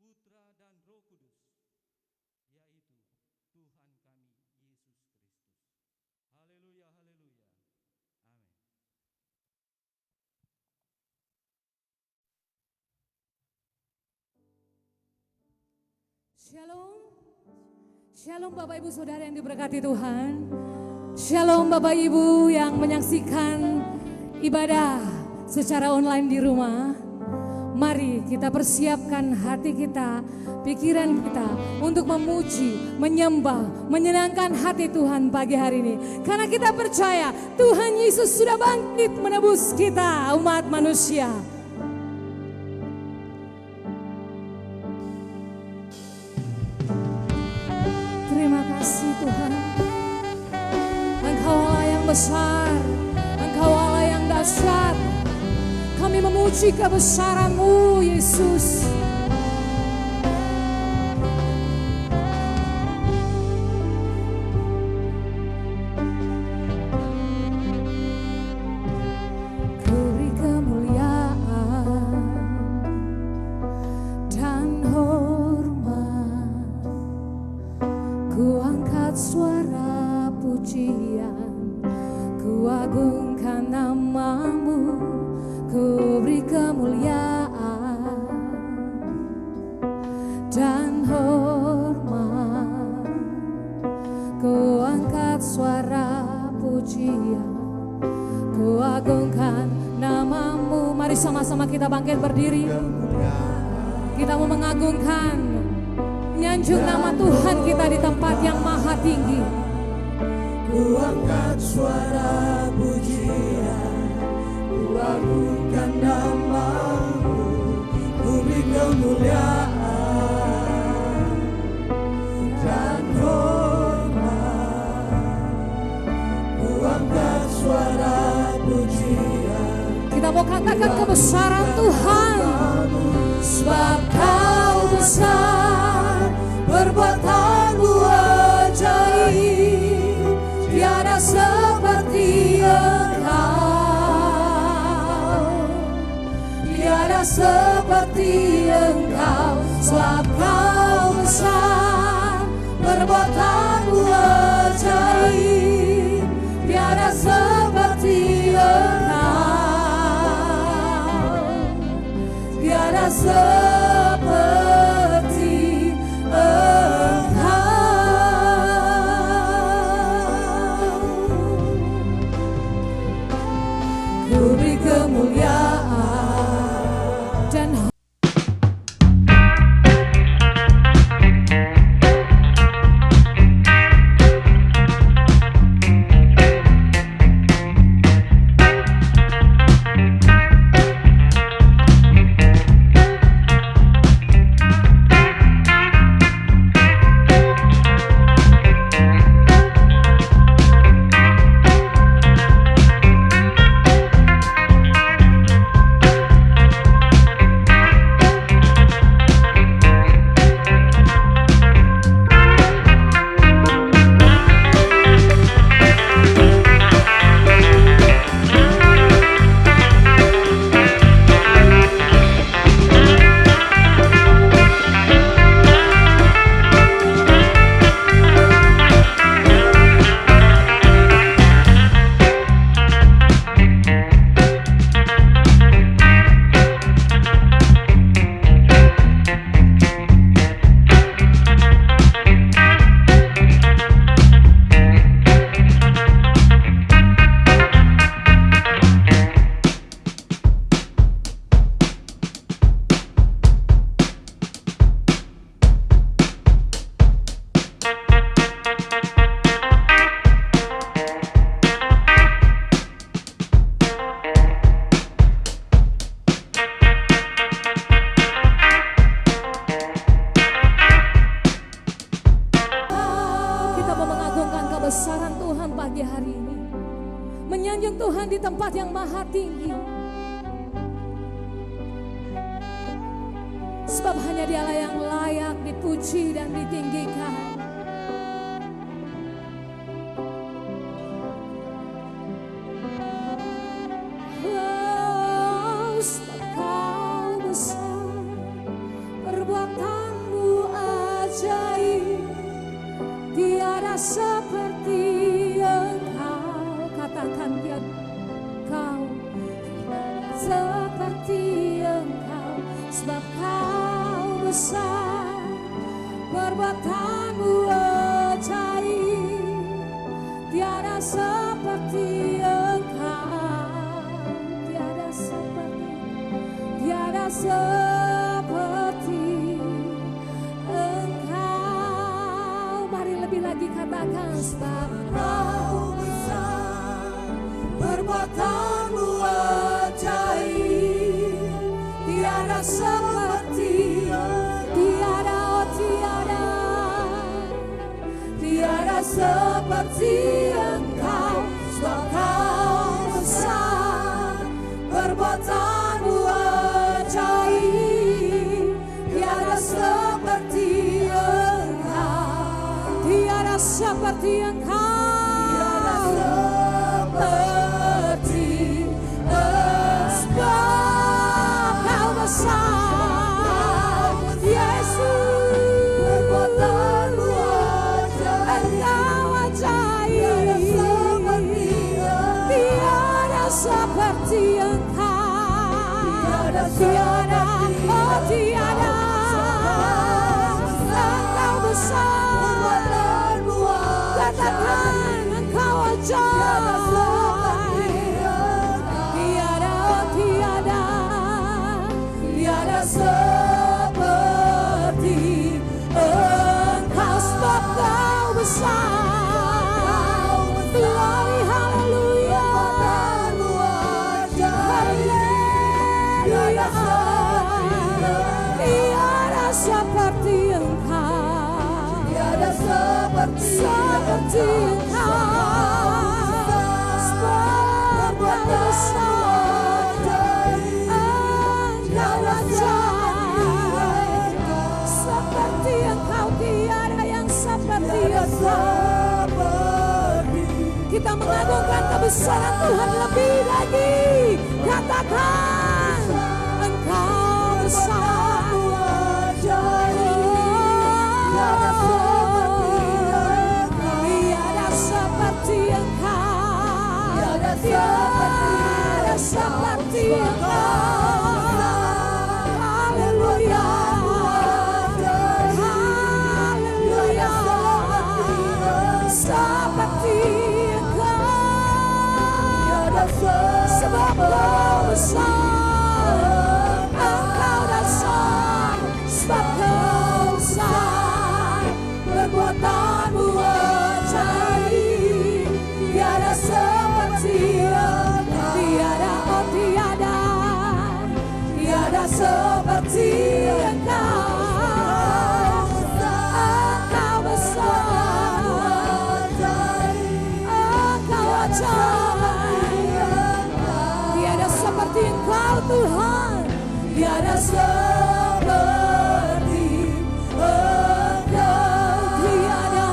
Putra dan Roh Kudus, yaitu Tuhan kami Yesus Kristus. Haleluya, haleluya. Amin. Shalom. Shalom Bapak Ibu Saudara yang diberkati Tuhan. Shalom Bapak Ibu yang menyaksikan ibadah secara online di rumah. Mari kita persiapkan hati kita, pikiran kita untuk memuji, menyembah, menyenangkan hati Tuhan pagi hari ini. Karena kita percaya Tuhan Yesus sudah bangkit menebus kita umat manusia. Terima kasih Tuhan. Engkau Allah yang besar, Engkau Allah yang dahsyat. Kami memuji kebesaran-Mu, Yesus. Ku beri kemuliaan dan hormat. Ku angkat suara pujian, ku agungkan nama-Mu. Ku beri kemuliaan dan hormat. Ku angkat suara pujian, ku agungkan nama-Mu. Mari sama-sama kita bangkit berdiri. Kita mau mengagungkan, menyanjung nama Tuhan kita di tempat yang maha tinggi. Ku angkat suara pujian, ku agungkan nama-Mu, ku beri kemuliaan dan hormat. Ku angkat suara pujian. Kita mau katakan kebesaran Tuhan. Sebab Kau besar, perbuatan-Mu ajaib, tiada seperti Engkau, tiada seperti Engkau. Sebab Kau besar, perbuatan-Mu ajaib, tiada seperti Engkau, tiada seperti Engkau. Ku beri kemuliaan Dan kita mau mengagungkan kebesaran Tuhan pagi hari ini. Menyanjung Tuhan di tempat yang maha tinggi. Sebab hanya Dialah yang layak dipuji dan ditinggikan. Oh, sebab Kau besar, perbuatan seperti Engkau. Katakan tiada Kau seperti Engkau, sebab Kau besar, perbuatanmu ajaib. Tiada seperti Engkau, tiada seperti Engkau. Mari lebih lagi katakan, sebab Kau besar, perbuatanmu ajaib. Tiada seperti, tiada, oh tiada, tiada seperti Engkau, sebab Kau besar, perbuatanmu ajaib. Tiada seperti Engkau, tiada seperti Engkau, tiada seperti Engkau. Kau besar, Yesus, perbuatanmu ajaib. Engkau ajaib, tiada seperti Engkau, tiada, oh tiada. Engkau besar, katakan Engkau ajaib. Tiada, oh tiada, tiada seperti Engkau, sebab Kau besar. Glory, haleluya, haleluya. Tiada seperti Engkau, tiada seperti Engkau, sebab Kau besar. Engkau ajaib, seperti Engkau tiada yang seperti Engkau. Kita mengagungkan kebesaran Tuhan lebih lagi. Katakan, Engkau besar. Tiada seperti Engkau, tiada seperti Engkau. Haleluya, haleluya. Seperti sebab Kau besar, Engkau dasar, sebab Kau besar, perbuatanmu ajaib. Tiada seperti Engkau, tiada, oh tiada, tiada seperti Engkau. Engkau besar, Engkau ajaib. Tiada seperti Engkau Tuhan, tiada seperti Engkau, tiada,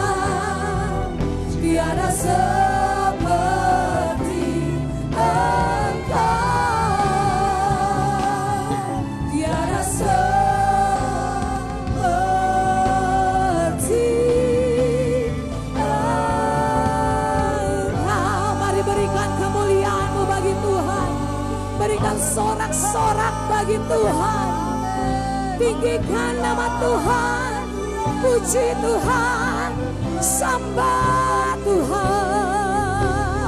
tiada seperti Engkau, tiada seperti Engkau. Mari berikan kemuliaan-Mu bagi Tuhan. Berikan sorak-sorak bagi Tuhan. Tinggikan nama Tuhan, puji Tuhan, sembah Tuhan.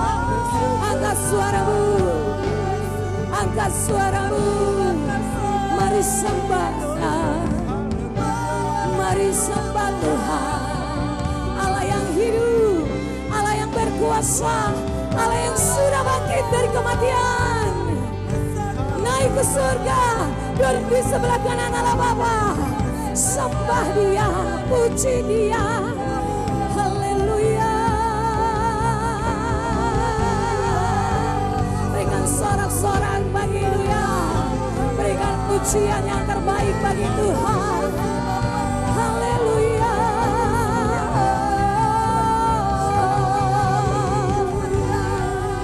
Angkat suaramu, angkat suaramu. Mari sembah, mari sembah Tuhan. Allah yang hidup, Allah yang berkuasa, Allah yang sudah bangkit dari kematian, naik ke surga, duduk di sebelah kanan Allah Bapa. Sembah Dia, puji Dia. Haleluya. Berikan sorak-sorak bagi Dia, berikan pujian yang terbaik bagi Tuhan. Haleluya.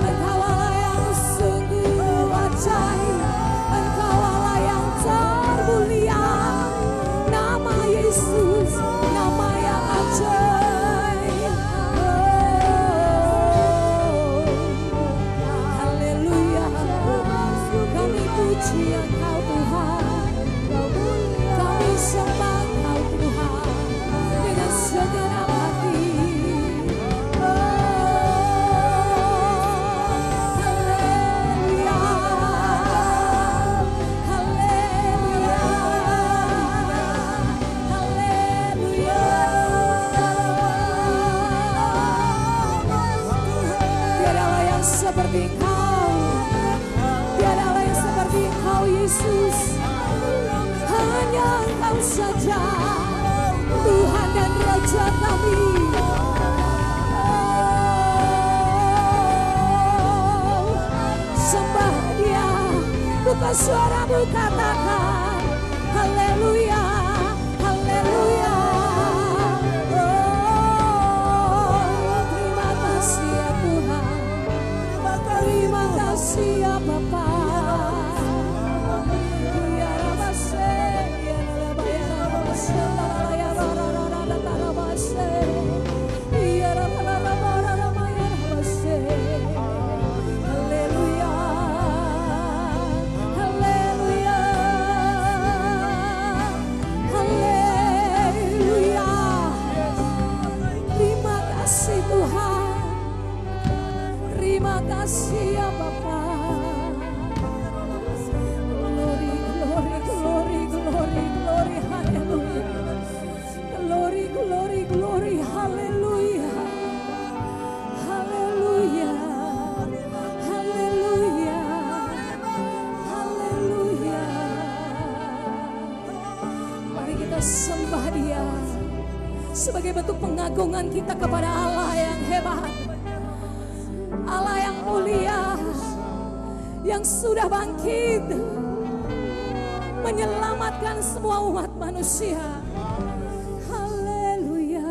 Engkau Allah yang sungguh ajaib, Engkau Allah yang termulia. Nama Yesus, nama yang ajaib. seperti Engkau, tiada Allah yang seperti Engkau Yesus. Hanya Engkau saja Tuhan dan Raja kami. Sembah Dia, buka suaramu katakan haleluya, haleluya. Terima kasih ya Tuhan, terima kasih ya Bapa. Ya Rabase, ya Rabba, ya Rabase, ya Rabase, ya Rabba, ya Rabase. Haleluya, haleluya, haleluya. Terima kasih Tuhan, terima kasih ya Bapa. Glory, glory, glory, glory, glory, haleluya. Glory, glory, glory, haleluya. Haleluya. Haleluya. Haleluya. Mari kita sembah Dia sebagai bentuk pengagungan kita kepada Allah yang hebat, Allah yang mulia, yang sudah bangkit menyelamatkan semua umat manusia. Haleluya.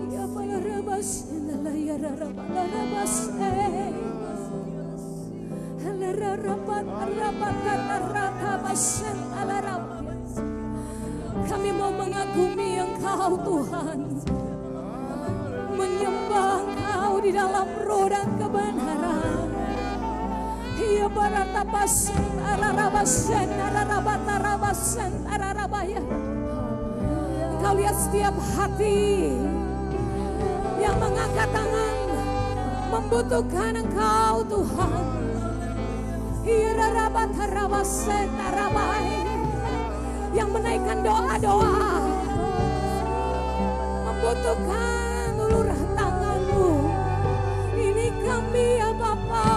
Ya Balarabas, ya Rabas, kami mau mengagumi Engkau Tuhan, menyembah Engkau di dalam roh dan kebenaran. Ya baratapasen ararabasen ararabatarabasen ararabaya. Engkau lihat setiap hati yang mengangkat tangan membutuhkan Engkau Tuhan. Ya rarabatarabasen arabaya, yang menaikkan doa-doa membutuhkan ulurah tangan-Mu. Ini kami ya Bapa.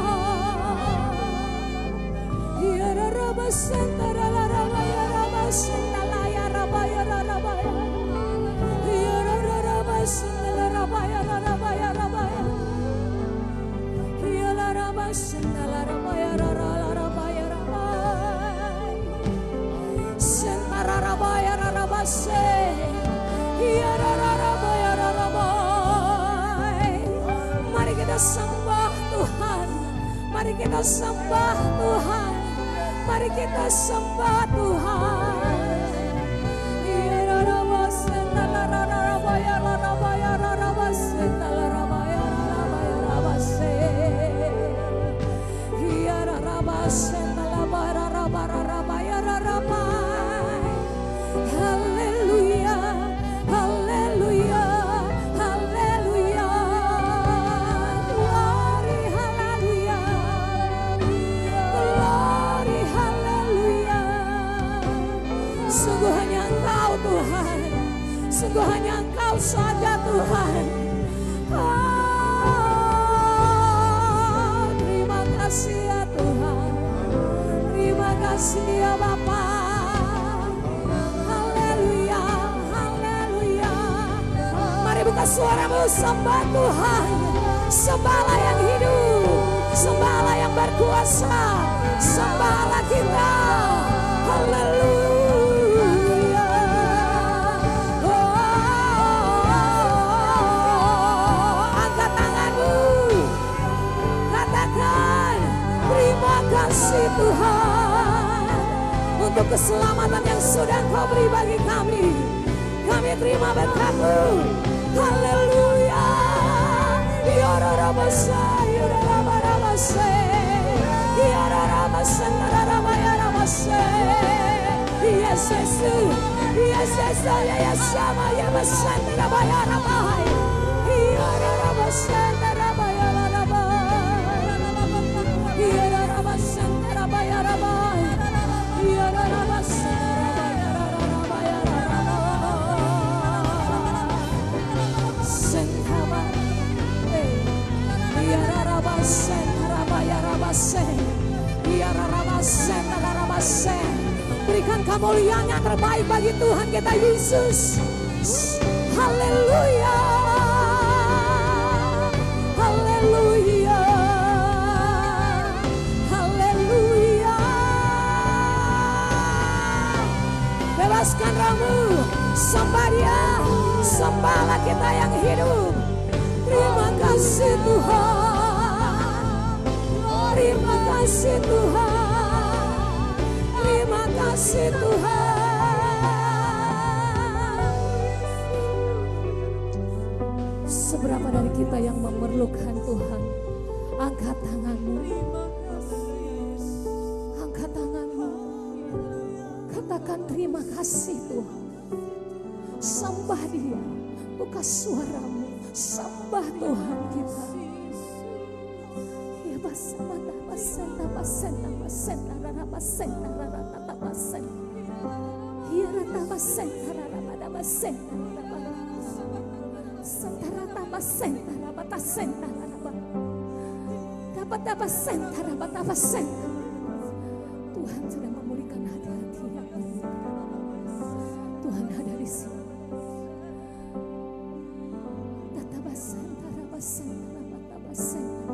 Ya rarabasen ararabaya rabasen alaya rabaya rabaya. Ya rarabasen ararabaya rabaya rabaya. Ya rarabasen ararabaya rabaya rabaya. Sentara rabaya rabase. Ya rarabaya rabaya. Mari kita sembah Tuhan. Mari kita sembah Tuhan. Mari kita sembah Tuhan. Ya rarabasen ararabaya rabaya rabase. Ararabaya rabaya rabase. Ya rarabasen ararabaya rabaya rabaya. Haleluya, haleluya, haleluya. Glory, haleluya. Glory, haleluya. Sungguh hanya Engkau Tuhan, sungguh hanya Engkau saja Tuhan. Terima kasih ya Tuhan, terima kasih ya Bapa. Haleluya, haleluya. Mari buka suaramu, sembah Tuhan. Sembahlah yang hidup, sembahlah yang berkuasa, sembahlah kita. Haleluya. Angkat tanganmu, katakan terima kasih Tuhan untuk keselamatan yang sudah Engkau beri bagi kami. Kami terima berkat-Mu. Haleluya. Ya Rabasa, ya Rabasa, ya Rabasa, ya Rabasa. Yes, Jesus, yes, Jesus, ya sama ya besan rabaya rabaya. Ya Rabasa, rabaya rabaya. Ya Rabasa, rabaya rabaya. Ya Rabasa, rabaya rabaya. Sentaba. Berikan kemuliaan yang terbaik bagi Tuhan kita Yesus. Haleluya. Haleluya. Haleluya. Bebaskan rohmu, sembah Dia, sembahlah kita yang hidup. Terima kasih Tuhan. Terima kasih Tuhan. Terima kasih Tuhan. Seberapa dari kita yang memerlukan Tuhan? Angkat tanganmu. Angkat tanganmu. Katakan terima kasih Tuhan. Sembah Dia. Buka suaramu. Sembah Tuhan kita. Ya basamata basenta basenta basenta rara basenta rara tata basenta. Ya rata basenta rara pada basenta rara. Sentarata basenta rara basenta rara. Dapat dapat senta rara dapat senta. Tuhan sedang memulihkan hati-hati yang terluka. Tuhan ada di sini. Tata basenta rara basenta rara tata basenta.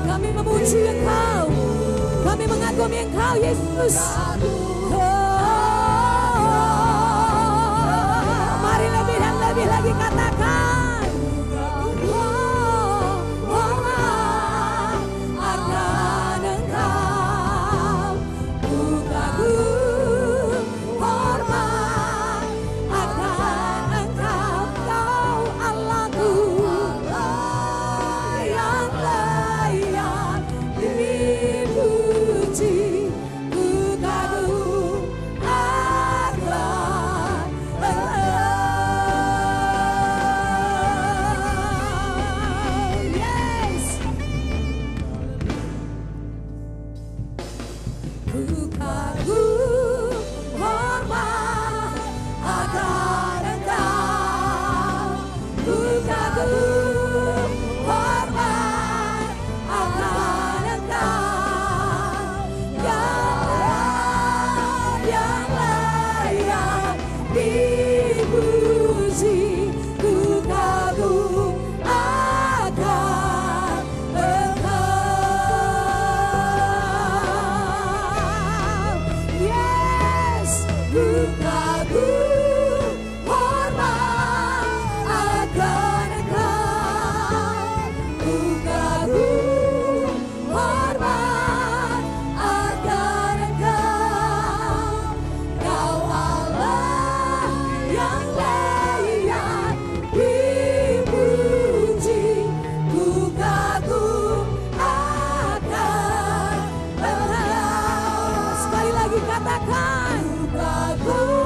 Kami memuji Engkau, kami mengagumi Engkau Yesus. Mari lebih dan lebih lagi katakan. Akan Engkau, ku kagum, hormat akan Engkau, Kau Allahku. Katakan, ku kagum.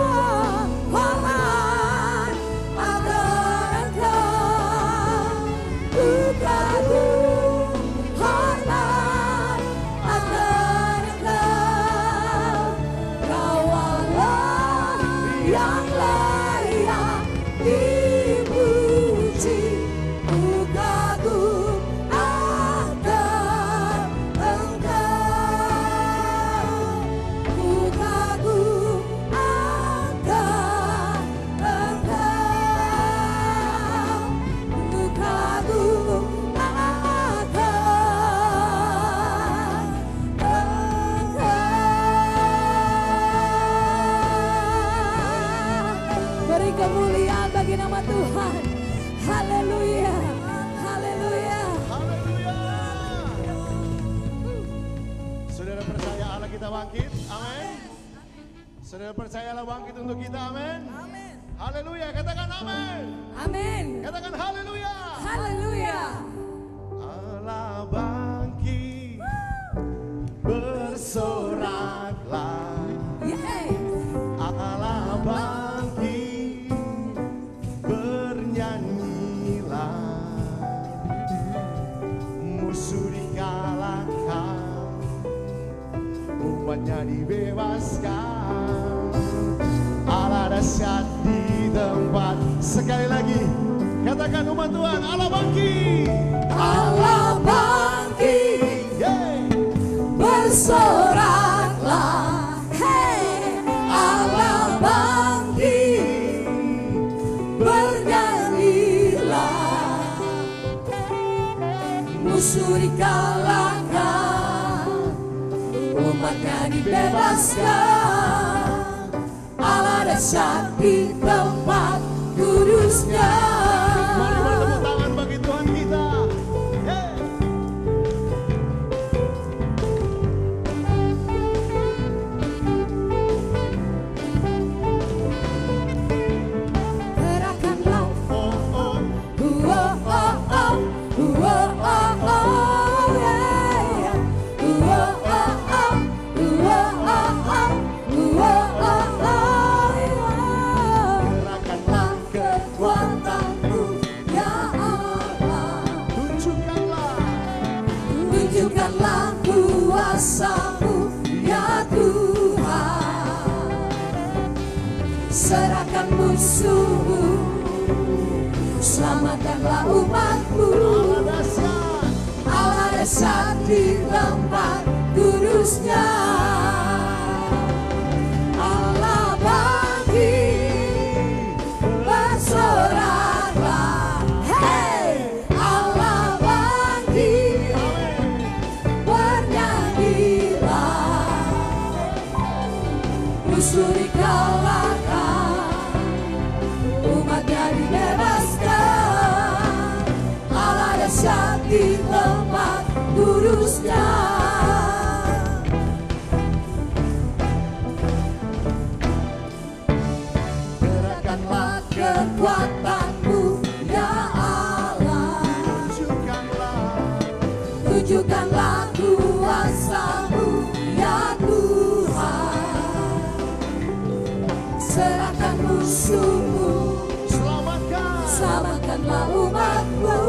nama Tuhan. Haleluya. Haleluya. Haleluya. Saudara percaya Allah kita bangkit? Amin. Saudara percaya Allah bangkit untuk kita? Amin. Amin. Haleluya. Katakan amin. Amin. Katakan haleluya. Haleluya. Allah bangkit, bersoraklah. Yeay. Allah bangkit, bernyanyilah. Musuh dikalahkan, umatnya dibebaskan. Allah dahsyat di tempat. Sekali lagi, katakan umat Tuhan, Allah bangkit. Allah bangkit, Yeay. bersoraklah. Hey, Allah bangkit, bernyanyilah. Musuh dikalahkan, umatnya dibebaskan. Allah dahsyat di tempat kudusnya. Mari bertepuk tangan bagi Tuhan kita. Yeay. Gerakanlah, Oh, oh. oh, oh, oh, oh, oh, oh, yeah. Oh, oh, oh, oh, oh, oh, oh, yeah. Gerakanlah Kekuatanmu, ya Allah. Tunjukkanlah kuasa-Mu, ya Tuhan. Serahkan musuh-Mu, selamatkanlah umat-Mu. Allah dahsyat di tempat kudusnya. Allah bangkit, bersoraklah. Hey, Allah bangkit, bernyanyilah. Musuh dikalahkan, umatnya dibebaskan. Allah dahsyat di tempat kudusnya. Gerakanlah kekuatan-Mu, ya Allah. Tunjukkanlah kuasa-Mu, ya Tuhan. Serahkan musuh-Mu, selamatkanlah umat-Mu.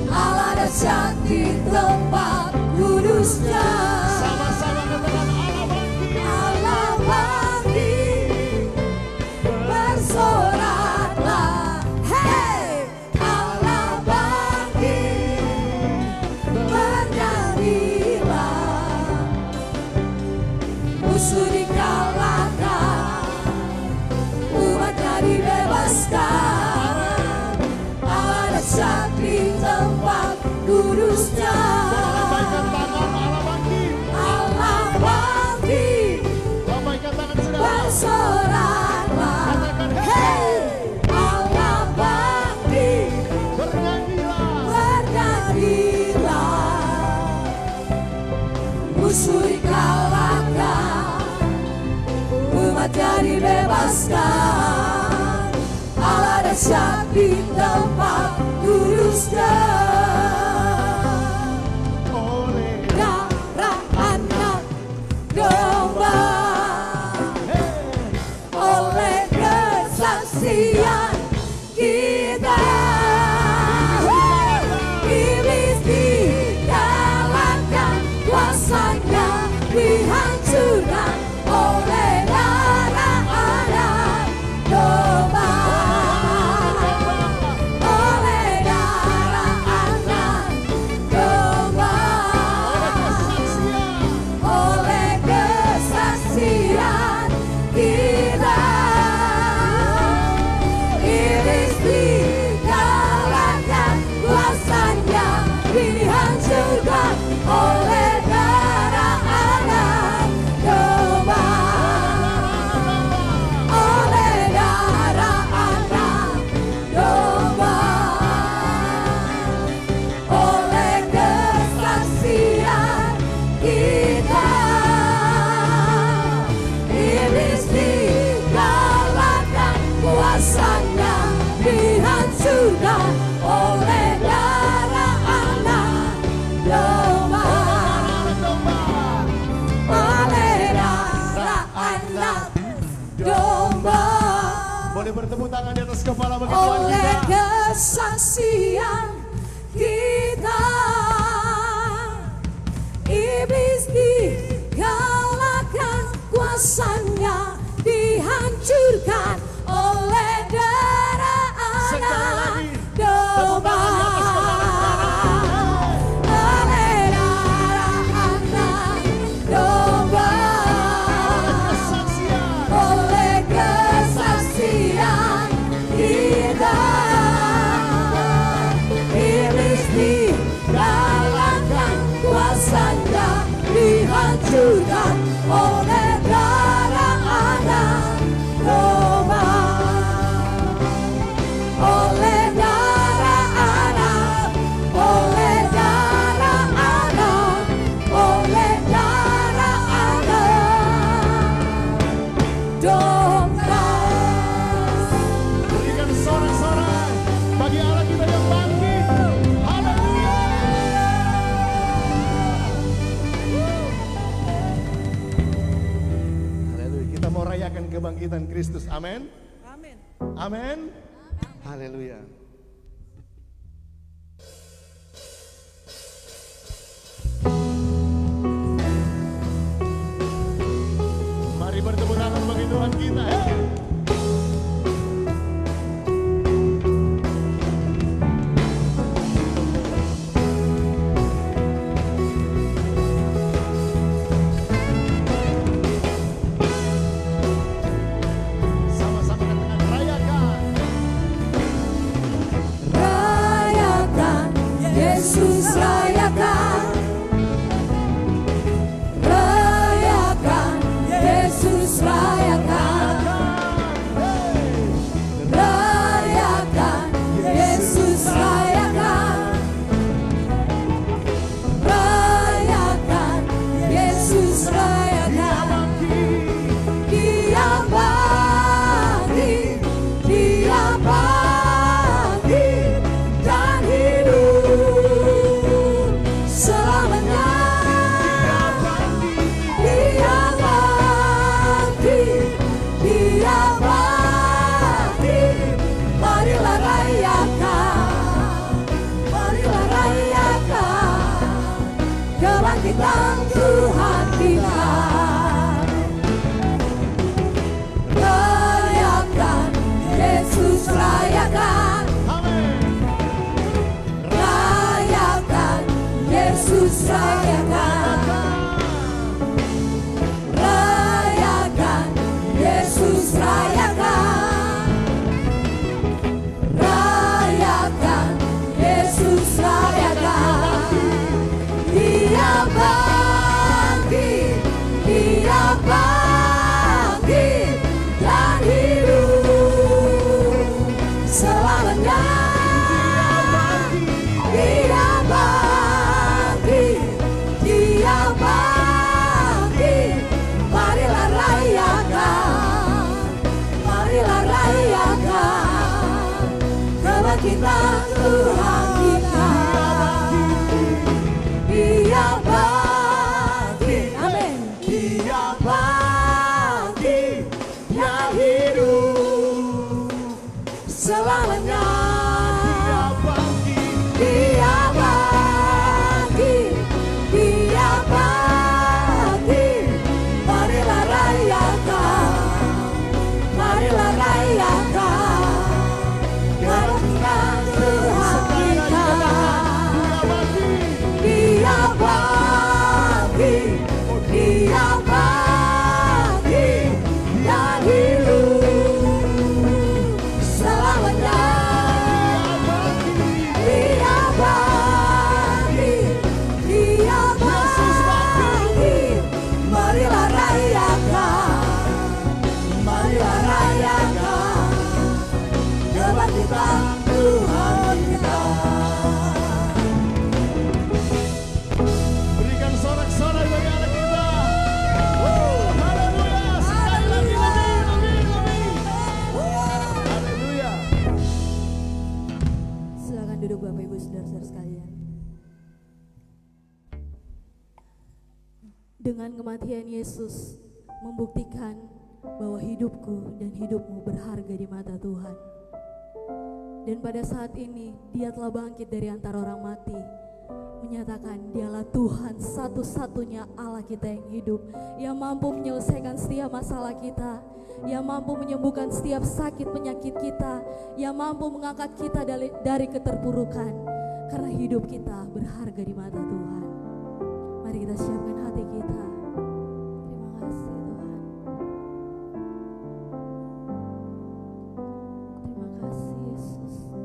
Allah dahsyat di tempat kudusnya. Sama-sama katakan Allah bangkit. Allah bangkit, bersoraklah. Hey, Allah bangkit, bernyanyilah. Musuh dikalahkan, umatnya dibebaskan. Allah dahsyat di tempat kudusnya. Lambaikan tangan, Allah bangkit. Allah bangkit, Lambaikan tangan saudara. bersoraklah. Katakan Hey, Allah bangkit, bernyanyilah. bernyanyilah. Musuh dikalahkan, umatnya dibebaskan. Allah dahsyat di tempat kudusnya. Oleh Darah anak domba, oleh kesaksian kita. Iblis dikalahkan, kuasanya dihancurkan oleh darah anak domba. Oleh darah bertepuk tangan di atas kepala bagi Tuhan Oleh kita. kesaksian kita, iblis dikalahkan, kuasanya dihancurkan oleh darah Sekali anak lagi, domba. Oleh darah anak domba. Kesaksian. Oleh kesaksian kita, iblis dikalahkan, kuasanya dihancurkan oleh darah anak domba. Oleh darah anak, oleh darah anak, oleh darah anak domba. Berikan sorak-sorai bagi Allah kita yang bangkit. Haleluya. Haleluya. Kita mau rayakan kebangkitan Kristus. Amin. Amin. Amin. Haleluya. Mari bertepuk tangan bagi Tuhan kita. Hey. Sama-sama katakan rayakan. Rayakan, Yesus rayakan. Rayakan, Yesus rayakan. Rayakan, Yesus rayakan. Rayakan, Yesus rayakan. Dia bangkit, dia bangkit dan hidup selamanya. Dia bangkit, dia bangkit. Marilah rayakan, marilah rayakan kebangkitan Tuhan kita. Rayakan, Yesus rayakan. Rayakan, Yesus rayakan. Rayakan, Yesus rayakan. Rayakan, Yesus rayakan. Dia bangkit, dia bangkit dan hidup selamanya. Dia bangkit, dia bangkit. Marilah rayakan, marilah rayakan kebangkitan Tuhan kita. Dia bangkit, amin. Dia bangkit, yang hidup selamanya. Dia bangkit, dia bangkit. Marilah rayakan, marilah rayakan kebangkitan Tuhan kita. Dia bangkit, dia bangkit dan hidup selamanya. Dia bangkit, dia bangkit. Marilah rayakan, marilah rayakan kebangkitan Tuhan kita. Berikan sorak-sorai bagi anak kita. Haleluya. Sekali lagi lebih. Haleluya. Silakan duduk Bapak Ibu saudara-saudara sekalian. Dengan kematian Yesus membuktikan bahwa hidupku dan hidupmu berharga di mata Tuhan. Dan pada saat ini Dia telah bangkit dari antara orang mati, menyatakan Dialah Tuhan satu-satunya Allah kita yang hidup, yang mampu menyelesaikan setiap masalah kita, yang mampu menyembuhkan setiap sakit penyakit kita, yang mampu mengangkat kita dari keterpurukan, karena hidup kita berharga di mata Tuhan. Mari kita siapkan hati kita. Terima kasih Tuhan. Terima kasih Yesus.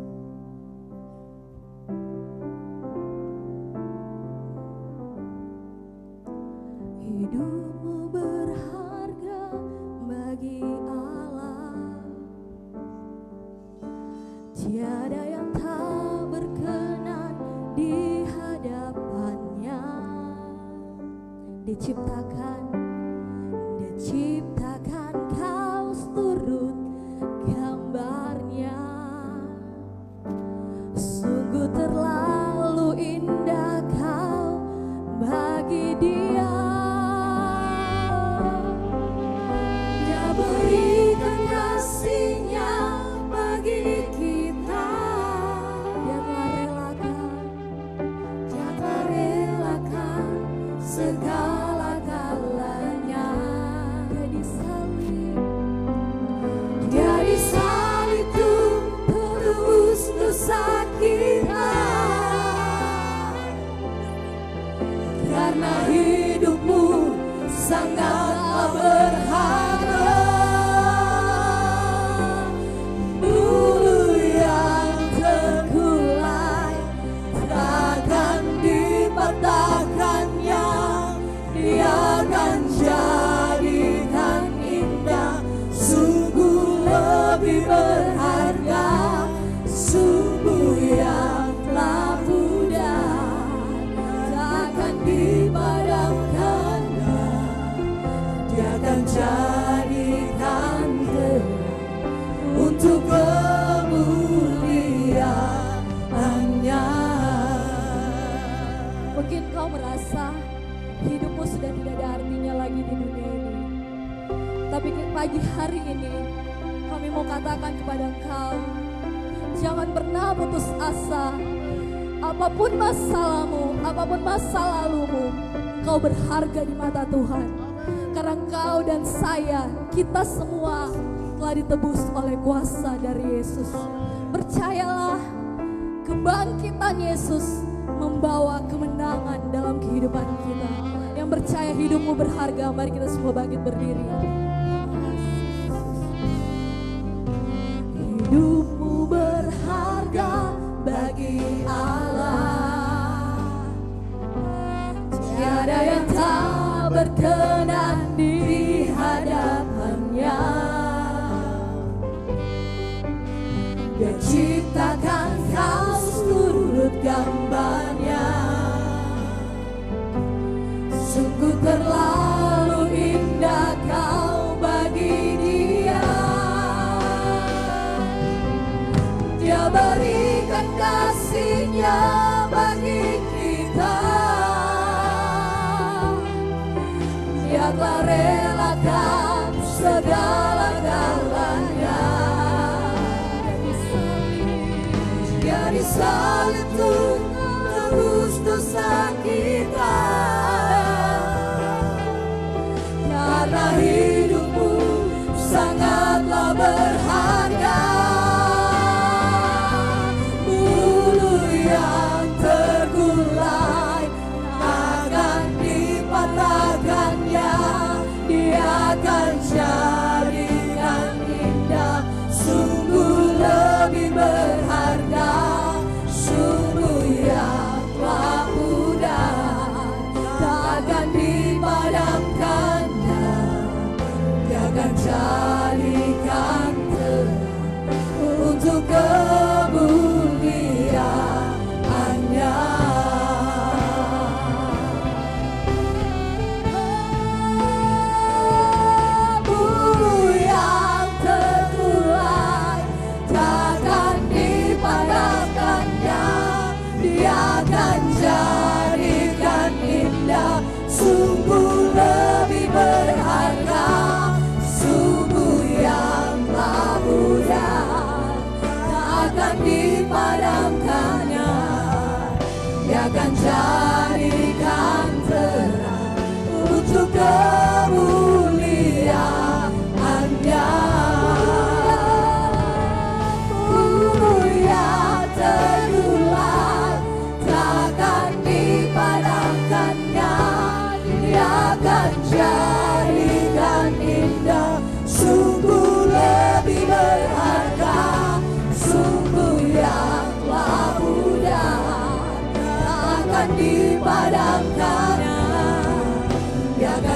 Hidupmu berharga bagi Allah. Tiada yang tak berkenan di hadapannya. Diciptakan kau turut gambarnya. Sungguh terlalu indah kau bagi Dia. Dia berikan kasih-Nya bagi kita. Dia telah relakan segala-galanya. Dia disalib untuk tebus dosa kita. Karena hidupmu sangatlah berharga. Bulu yang terkulai takkan dipatahkannya. Dia akan jadikan indah, sungguh lebih berharga, sungguh yang telah pudar, takkan dipadamkannya. Dia akan jadikan terang untuk kemuliaan-Nya. Mungkin kau merasa hidupmu sudah tidak ada artinya lagi di dunia ini. Tapi pagi hari ini kami mau katakan kepada engkau, jangan pernah putus asa. Apapun masalahmu, apapun masa lalumu, engkau berharga di mata Tuhan. Karena engkau dan saya, kita semua telah ditebus oleh kuasa dari Yesus. Percayalah, kebangkitan Yesus membawa kemenangan dalam kehidupan kita. Yang percaya hidupmu berharga, mari kita semua bangkit berdiri. Hidupmu berharga bagi Allah. Tiada yang tak berkenan di hadapannya. Dia ciptakan kau turut gambarnya. Sungguh terlalu indah kau bagi Dia. Dia berikan kasih-Nya bagi kita. Dia telah relakan segala-galanya. Dia disalib untuk tebus dosa kita. Karena hidupmu sangatlah berharga. Bulu yang terkulai akan dipatahkannya. Dia akan jadikan indah, sungguh lebih berharga, sungguh yang telah pudar, takkan dipadamkannya. Dia akan jadikan terang untuk kemuliaan-Nya. Bulu yang terkulai takkan dipadamkannya. Dia akan jadikan indah, sungguh lebih berharga, sungguh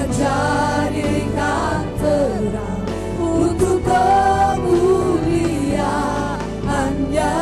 akan jadikan terang untuk kemuliaan-Nya.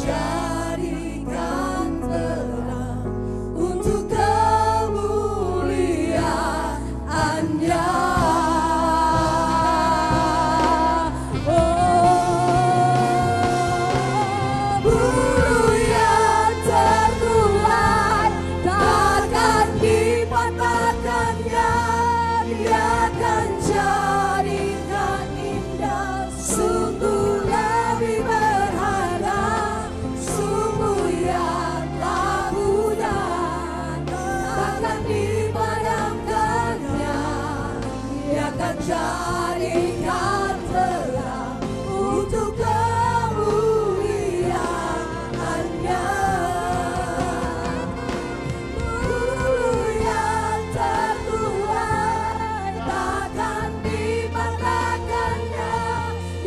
Jadikan terang untuk kemuliaan-Nya. Bulu yang tertuai takkan dipatahkannya,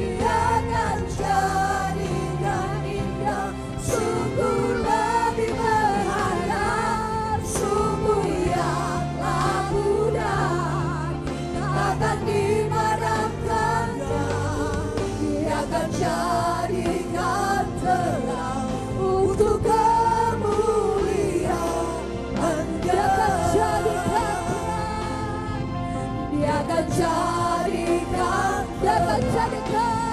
Dia akan jadikan indah, sungguh lebih berharga, sumbu yang labudan akan dimadamkannya. Dia akan jadikan terang untuk kemuliaan-Nya.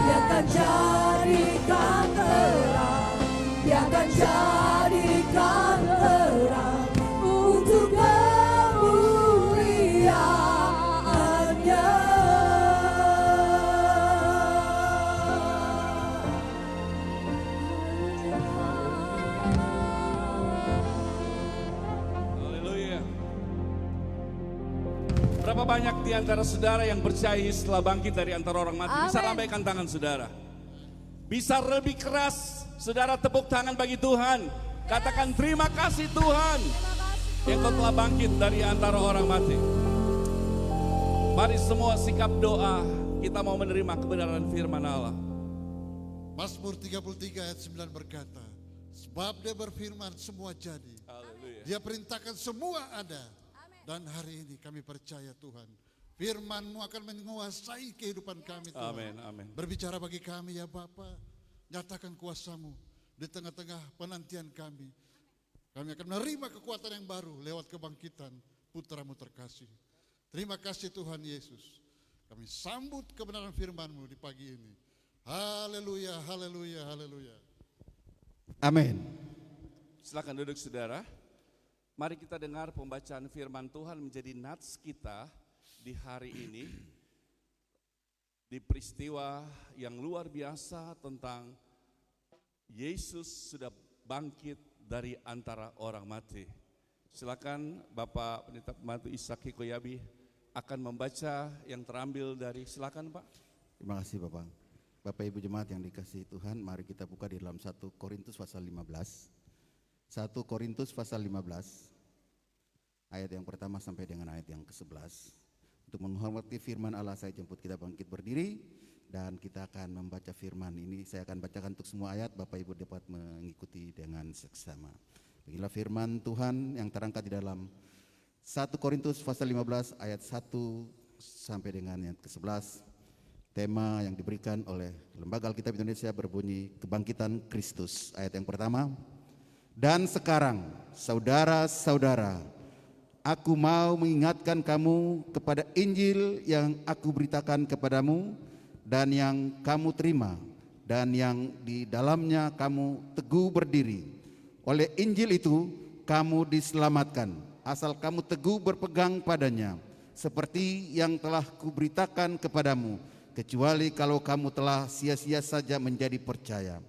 Dia akan jadikan terang, Dia akan jadikan terang untuk kemuliaan-Nya. Haleluya. Berapa banyak di antara saudara yang percaya setelah bangkit dari antara orang mati? Bisa lambaikan tangan saudara. Bisa lebih keras, saudara tepuk tangan bagi Tuhan. Katakan terima kasih Tuhan yang Kau telah bangkit dari antara orang mati. Mari semua sikap doa, kita mau menerima kebenaran firman Allah. Mazmur 33 ayat 9 berkata, sebab Dia berfirman semua jadi. Haleluya. Dia perintahkan semua ada. Dan hari ini kami percaya Tuhan, firman-Mu akan menguasai kehidupan kami Tuhan. Amin, amin. Berbicara bagi kami ya Bapa, nyatakan kuasa-Mu di tengah-tengah penantian kami. Kami akan menerima kekuatan yang baru lewat kebangkitan putra-Mu terkasih. Terima kasih Tuhan Yesus. Kami sambut kebenaran firman-Mu di pagi ini. Haleluya, haleluya, haleluya. Amin. Silakan duduk saudara. Mari kita dengar pembacaan firman Tuhan menjadi nats kita di hari ini. Di peristiwa yang luar biasa tentang Yesus sudah bangkit dari antara orang mati. Silakan Bapak Pendeta Pembantu Ishak Hikoyabi akan membaca yang terambil dari, silakan Pak. Terima kasih Bapak. Bapak Ibu Jemaat yang dikasihi Tuhan, mari kita buka di dalam 1 Korintus pasal 15. 1 Korintus pasal 15, ayat yang pertama sampai dengan ayat yang ke-11. Untuk menghormati firman Allah, saya jemput kita bangkit berdiri dan kita akan membaca firman ini. Saya akan bacakan untuk semua ayat, Bapak Ibu dapat mengikuti dengan seksama. Beginilah firman Tuhan yang terangkat di dalam 1 Korintus pasal 15 ayat 1 sampai dengan yang ke-11. Tema yang diberikan oleh Lembaga Alkitab Indonesia berbunyi Kebangkitan Kristus. Ayat yang pertama, dan sekarang saudara-saudara, aku mau mengingatkan kamu kepada Injil yang aku beritakan kepadamu dan yang kamu terima dan yang di dalamnya kamu teguh berdiri. Oleh Injil itu kamu diselamatkan, asal kamu teguh berpegang padanya, seperti yang telah kuberitakan kepadamu, kecuali kalau kamu telah sia-sia saja menjadi percaya.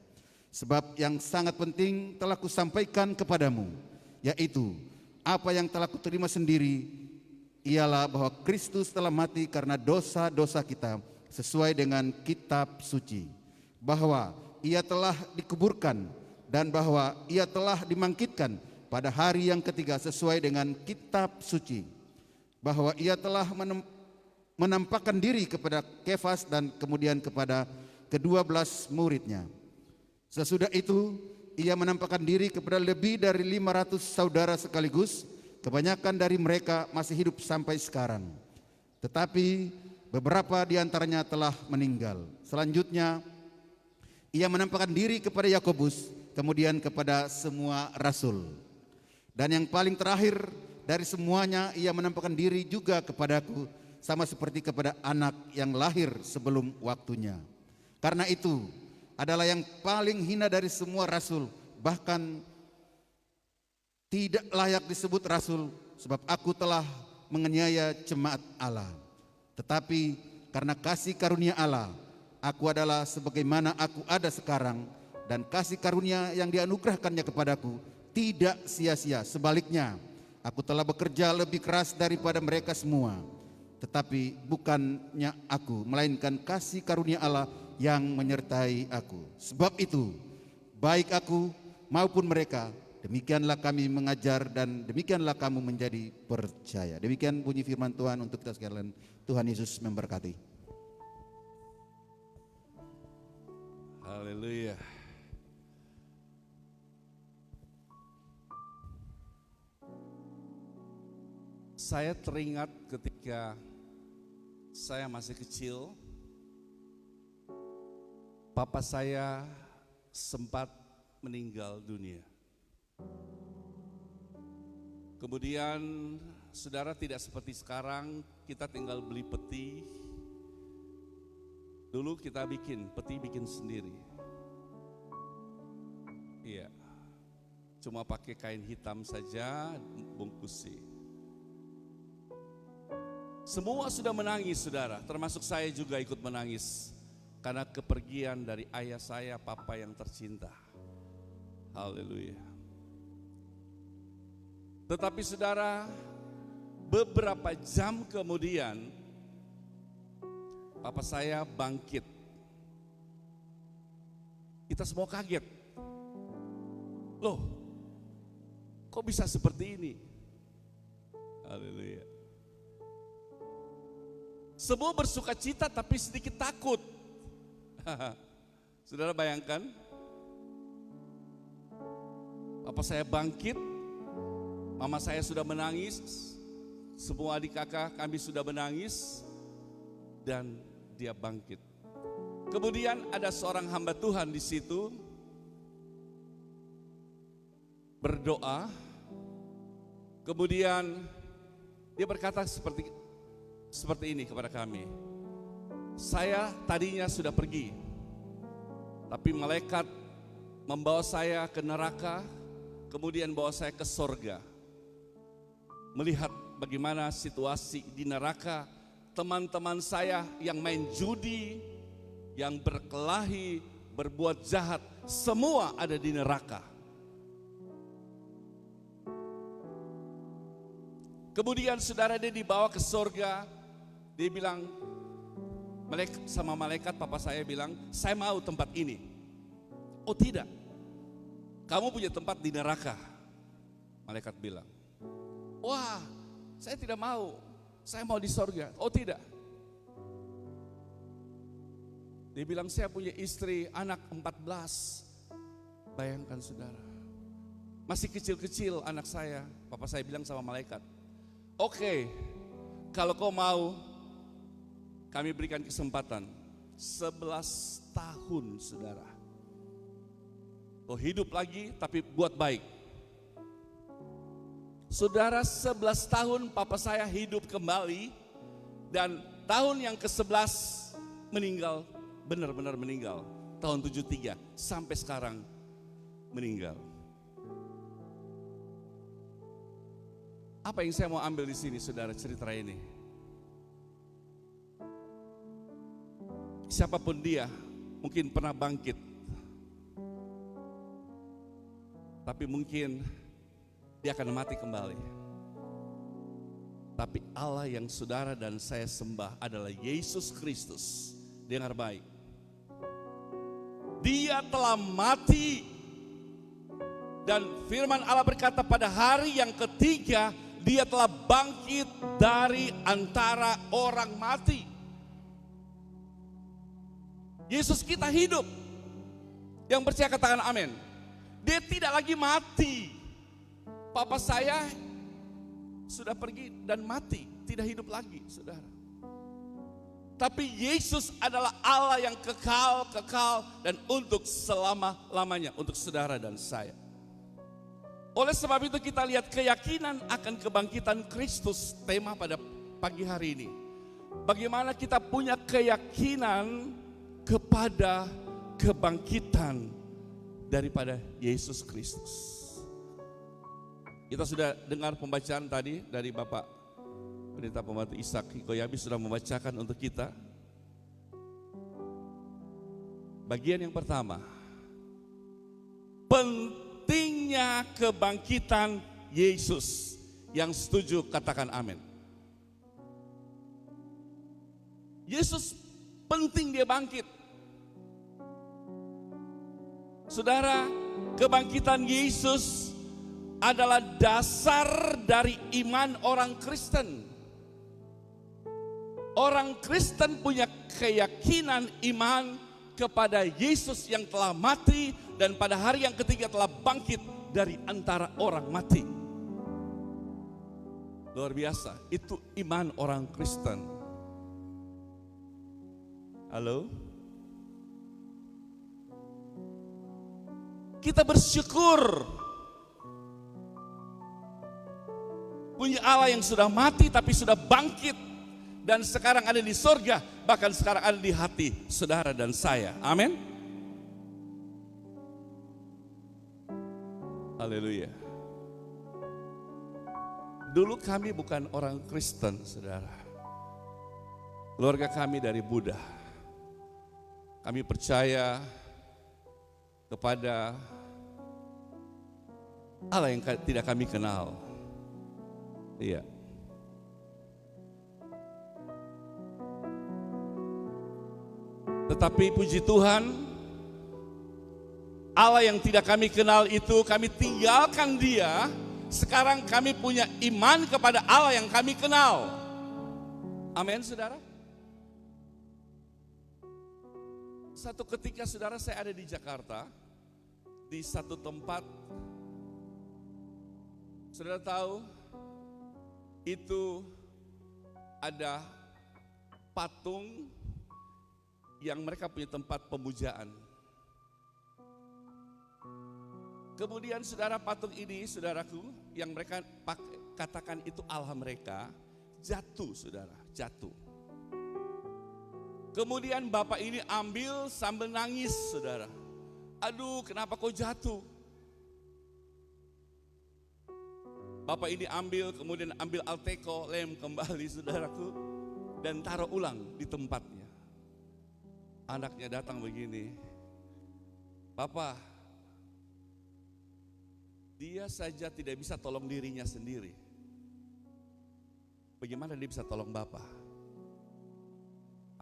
Sebab yang sangat penting telah kusampaikan kepadamu, yaitu apa yang telah kuterima sendiri, ialah bahwa Kristus telah mati karena dosa-dosa kita sesuai dengan kitab suci, bahwa ia telah dikuburkan dan bahwa ia telah dimangkitkan pada hari yang ketiga sesuai dengan kitab suci, bahwa ia telah menampakkan diri kepada Kefas dan kemudian kepada ke-12 muridnya. Sesudah itu ia menampakkan diri kepada lebih dari 500 saudara sekaligus, kebanyakan dari mereka masih hidup sampai sekarang. Tetapi beberapa di antaranya telah meninggal. Selanjutnya ia menampakkan diri kepada Yakobus, kemudian kepada semua rasul. Dan yang paling terakhir dari semuanya, ia menampakkan diri juga kepadaku, sama seperti kepada anak yang lahir sebelum waktunya. Karena itu adalah yang paling hina dari semua rasul, bahkan tidak layak disebut rasul, sebab aku telah menganiaya jemaat Allah. Tetapi karena kasih karunia Allah, aku adalah sebagaimana aku ada sekarang, dan kasih karunia yang dianugerahkannya kepadaku tidak sia-sia. Sebaliknya, aku telah bekerja lebih keras daripada mereka semua. Tetapi bukannya aku, melainkan kasih karunia Allah yang menyertai aku. Sebab itu, baik aku maupun mereka, demikianlah kami mengajar dan demikianlah kamu menjadi percaya. Demikian bunyi firman Tuhan untuk kita sekalian. Tuhan Yesus memberkati. Haleluya. Saya teringat ketika saya masih kecil, papa saya sempat meninggal dunia. Kemudian saudara, tidak seperti sekarang kita tinggal beli peti. Dulu kita bikin sendiri. Iya, cuma pakai kain hitam saja bungkusi. Semua sudah menangis saudara, termasuk saya juga ikut menangis karena kepergian dari ayah saya, papa yang tercinta. Haleluya. Tetapi saudara, beberapa jam kemudian papa saya bangkit. Kita semua kaget. Loh, kok bisa seperti ini? Haleluya. Semua bersuka cita tapi sedikit takut. Saudara bayangkan, papa saya bangkit, mama saya sudah menangis, semua adik kakak kami sudah menangis, dan dia bangkit. Kemudian ada seorang hamba Tuhan di situ berdoa, kemudian dia berkata seperti ini kepada kami. Saya tadinya sudah pergi, tapi malaikat membawa saya ke neraka, kemudian bawa saya ke sorga. Melihat bagaimana situasi di neraka, teman-teman saya yang main judi, yang berkelahi, berbuat jahat, semua ada di neraka. Kemudian saudara, dia dibawa ke sorga. Dia bilang, sama malaikat, papa saya bilang, saya mau tempat ini. Oh tidak, kamu punya tempat di neraka. Malaikat bilang, wah saya tidak mau, saya mau di sorga. Oh tidak. Dia bilang, saya punya istri, anak 14. Bayangkan saudara, masih kecil-kecil anak saya. Papa saya bilang sama malaikat, oke, kalau kau mau, kami berikan kesempatan. 11 tahun, saudara. Kau hidup lagi tapi buat baik. Saudara, 11 tahun papa saya hidup kembali, dan tahun yang ke-11 meninggal, benar-benar meninggal. Tahun 73 sampai sekarang meninggal. Apa yang saya mau ambil di sini, saudara, cerita ini? Siapapun dia, mungkin pernah bangkit, tapi mungkin dia akan mati kembali. Tapi Allah yang saudara dan saya sembah adalah Yesus Kristus. Dengar baik, Dia telah mati, dan firman Allah berkata pada hari yang ketiga Dia telah bangkit dari antara orang mati. Yesus kita hidup. Yang percaya katakan amin. Dia tidak lagi mati. Papa saya sudah pergi dan mati, tidak hidup lagi, saudara. Tapi Yesus adalah Allah yang kekal dan untuk selama-lamanya, untuk saudara dan saya. Oleh sebab itu kita lihat keyakinan akan kebangkitan Kristus, tema pada pagi hari ini. Bagaimana kita punya keyakinan kepada kebangkitan daripada Yesus Kristus. Kita sudah dengar pembacaan tadi dari Bapak Pendeta Pembantu Ishak Hikoyabi sudah membacakan untuk kita. Bagian yang pertama, pentingnya kebangkitan Yesus. Yang setuju katakan amin. Yesus penting dia bangkit. Saudara, kebangkitan Yesus adalah dasar dari iman orang Kristen. Orang Kristen punya keyakinan iman kepada Yesus yang telah mati dan pada hari yang ketiga telah bangkit dari antara orang mati. Luar biasa, itu iman orang Kristen. Halo? Kita bersyukur punya Allah yang sudah mati tapi sudah bangkit dan sekarang ada di surga, bahkan sekarang ada di hati saudara dan saya. Amin. Haleluya. Dulu kami bukan orang Kristen, saudara. Keluarga kami dari Buddha. Kami percaya kepada Allah yang tidak kami kenal. Iya. Tetapi puji Tuhan, Allah yang tidak kami kenal itu kami tinggalkan Dia. Sekarang kami punya iman kepada Allah yang kami kenal. Amin, saudara. Satu ketika saudara saya ada di Jakarta, di satu tempat, saudara tahu itu ada patung yang mereka punya tempat pemujaan. Kemudian saudara, patung ini saudaraku yang mereka katakan itu Allah mereka jatuh, saudara, jatuh. Kemudian bapak ini ambil sambil nangis, saudara. Aduh, kenapa kau jatuh? Bapak ini ambil, kemudian ambil Alteco, lem kembali, saudaraku, dan taruh ulang di tempatnya. Anaknya datang begini, Papa, dia saja tidak bisa tolong dirinya sendiri. Bagaimana dia bisa tolong Bapak?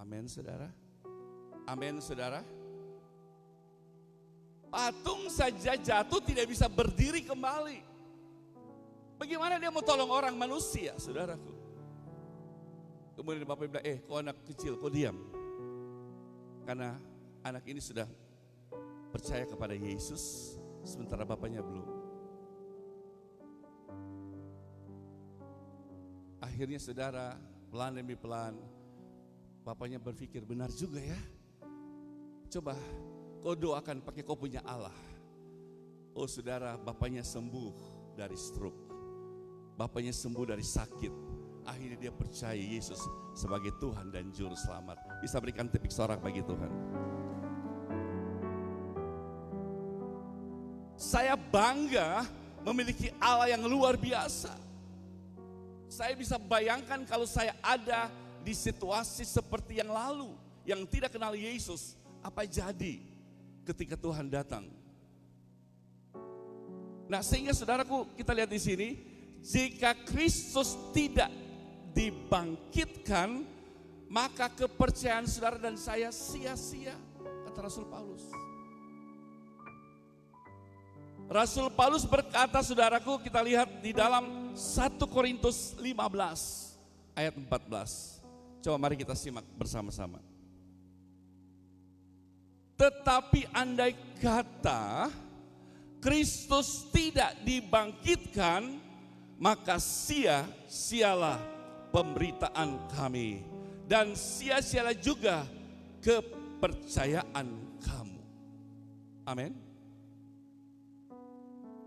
Amin, saudara. Amin, saudara. Patung saja jatuh tidak bisa berdiri kembali. Bagaimana dia mau tolong orang manusia, saudaraku? Kemudian Bapak bilang, kau anak kecil, kau diam. Karena anak ini sudah percaya kepada Yesus, sementara bapaknya belum. Akhirnya saudara, pelan demi pelan, bapaknya berpikir benar juga ya. Coba kau doakan pakai kau punya Allah. Oh saudara, bapaknya sembuh dari stroke. Bapaknya sembuh dari sakit. Akhirnya dia percaya Yesus sebagai Tuhan dan Juru Selamat. Bisa berikan tepuk sorak bagi Tuhan. Saya bangga memiliki Allah yang luar biasa. Saya bisa bayangkan kalau saya ada di situasi seperti yang lalu, yang tidak kenal Yesus, apa jadi ketika Tuhan datang. Nah, sehingga saudaraku, kita lihat di sini, jika Kristus tidak dibangkitkan, maka kepercayaan saudara dan saya sia-sia, kata Rasul Paulus. Rasul Paulus berkata, saudaraku, kita lihat di dalam 1 Korintus 15 ayat 14. Coba mari kita simak bersama-sama. Tetapi andai kata Kristus tidak dibangkitkan, maka sia-sialah pemberitaan kami dan sia-sialah juga kepercayaan kamu. Amin.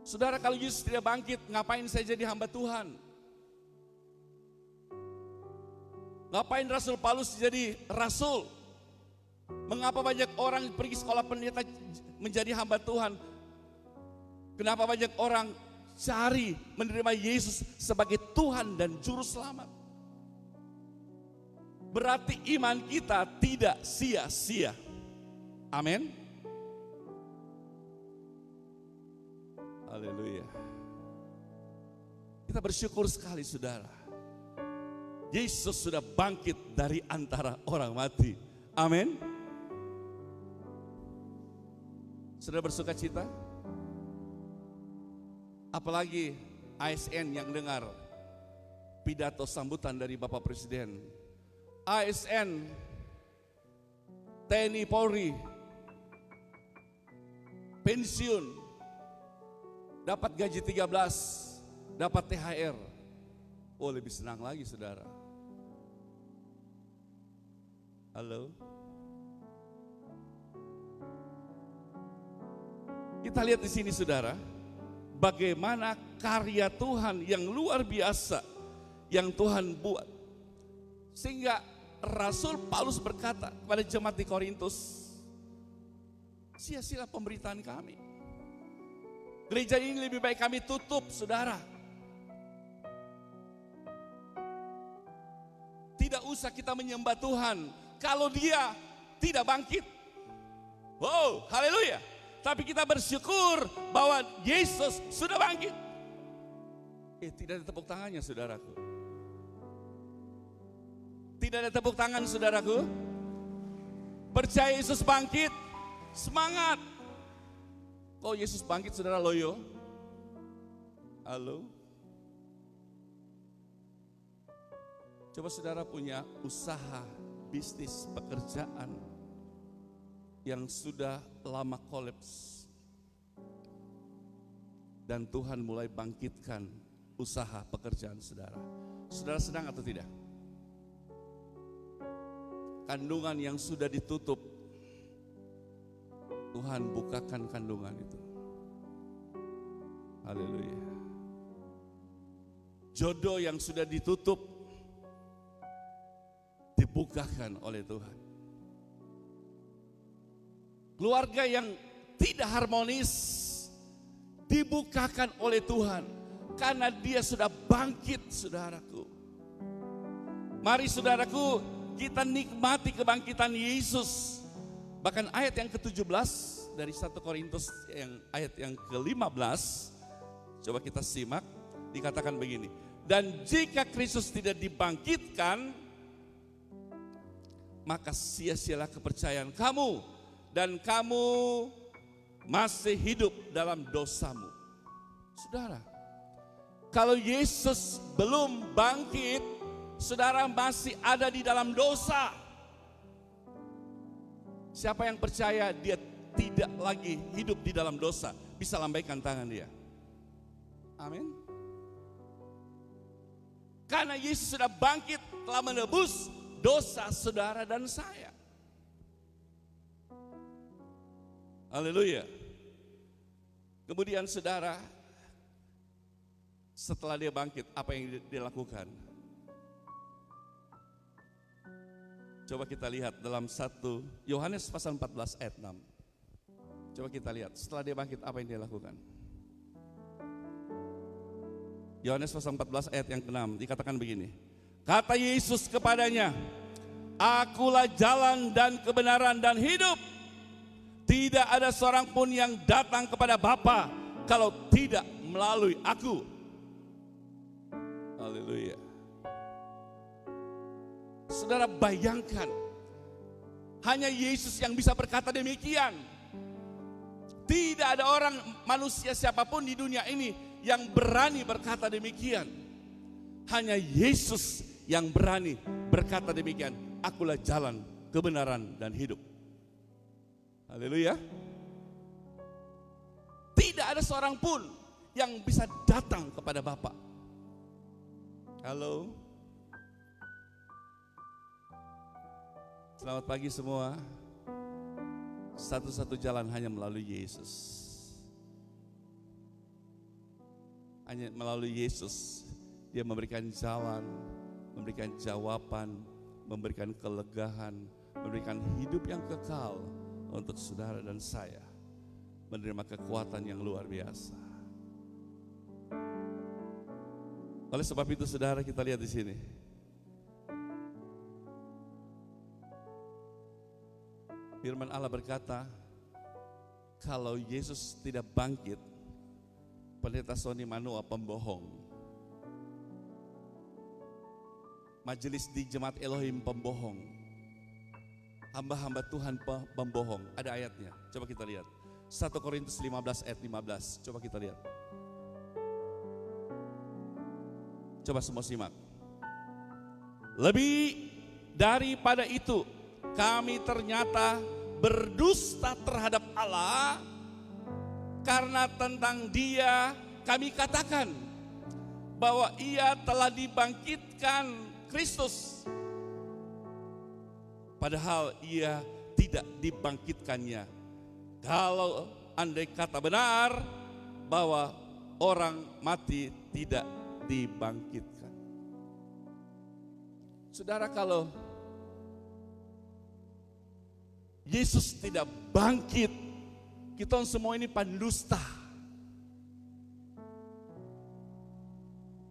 Saudara, kalau Yesus tidak bangkit, ngapain saya jadi hamba Tuhan? Ngapain Rasul Paulus jadi rasul? Mengapa banyak orang pergi sekolah pendeta menjadi hamba Tuhan? Kenapa banyak orang cari menerima Yesus sebagai Tuhan dan Juru Selamat? Berarti iman kita tidak sia-sia. Amin. Haleluya. Kita bersyukur sekali saudara. Yesus sudah bangkit dari antara orang mati. Amin. Saudara bersuka cita? Apalagi ASN yang dengar pidato sambutan dari Bapak Presiden. ASN, TNI Polri, pensiun, dapat gaji 13, dapat THR. Oh, lebih senang lagi saudara. Halo. Kita lihat di sini saudara, bagaimana karya Tuhan yang luar biasa yang Tuhan buat. Sehingga Rasul Paulus berkata kepada jemaat di Korintus, sia-sialah pemberitaan kami. Gereja ini lebih baik kami tutup, saudara. Tidak usah kita menyembah Tuhan kalau Dia tidak bangkit. Wow, haleluya. Tapi kita bersyukur bahwa Yesus sudah bangkit. Tidak ada tepuk tangannya saudaraku. Tidak ada tepuk tangan saudaraku. Percaya Yesus bangkit, semangat. Oh, Yesus bangkit saudara loyo. Halo. Coba saudara punya usaha, bisnis, pekerjaan yang sudah lama kolaps dan Tuhan mulai bangkitkan usaha pekerjaan saudara. Saudara senang atau tidak? Kandungan yang sudah ditutup, Tuhan bukakan kandungan itu. Haleluya. Jodoh yang sudah ditutup dibukakan oleh Tuhan. Keluarga yang tidak harmonis dibukakan oleh Tuhan karena Dia sudah bangkit, saudaraku. Mari saudaraku, kita nikmati kebangkitan Yesus. Bahkan ayat yang ke-17 dari 1 Korintus yang ayat yang ke-15, coba kita simak, dikatakan begini. Dan jika Kristus tidak dibangkitkan, maka sia-sialah kepercayaan kamu dan kamu masih hidup dalam dosamu. Saudara, kalau Yesus belum bangkit, saudara masih ada di dalam dosa. Siapa yang percaya dia tidak lagi hidup di dalam dosa, bisa lambaikan tangan dia. Amin. Karena Yesus sudah bangkit, telah menebus dosa saudara dan saya. Haleluya. Kemudian saudara, setelah dia bangkit, apa yang dia lakukan? Coba kita lihat dalam 1 Yohanes pasal 14 ayat 6. Coba kita lihat, setelah dia bangkit, apa yang dia lakukan? Yohanes pasal 14 ayat yang ke-6 dikatakan begini. Kata Yesus kepadanya, Akulah jalan dan kebenaran dan hidup. Tidak ada seorang pun yang datang kepada Bapa kalau tidak melalui aku. Haleluya. Saudara bayangkan, hanya Yesus yang bisa berkata demikian. Tidak ada orang manusia siapapun di dunia ini yang berani berkata demikian. Hanya Yesus yang berani berkata demikian. Akulah jalan, kebenaran, dan hidup. Haleluya. Tidak ada seorang pun yang bisa datang kepada Bapa. Halo. Selamat pagi semua. Satu-satu jalan hanya melalui Yesus. Hanya melalui Yesus Dia memberikan jalan, memberikan jawaban, memberikan kelegaan, memberikan hidup yang kekal untuk saudara dan saya menerima kekuatan yang luar biasa. Oleh sebab itu saudara, kita lihat di sini. Firman Allah berkata, kalau Yesus tidak bangkit, Pendeta Sony Manoa pembohong. Majelis di Jemaat Elohim pembohong. Hamba-hamba Tuhan pembohong. Ada ayatnya, coba kita lihat. 1 Korintus 15 ayat 15, coba kita lihat. Coba semua simak. Lebih daripada itu, kami ternyata berdusta terhadap Allah, karena tentang Dia kami katakan bahwa Ia telah dibangkitkan Kristus, padahal Ia tidak dibangkitkannya. Kalau andai kata benar bahwa orang mati tidak dibangkitkan. Saudara, kalau Yesus tidak bangkit, kita semua ini pendusta.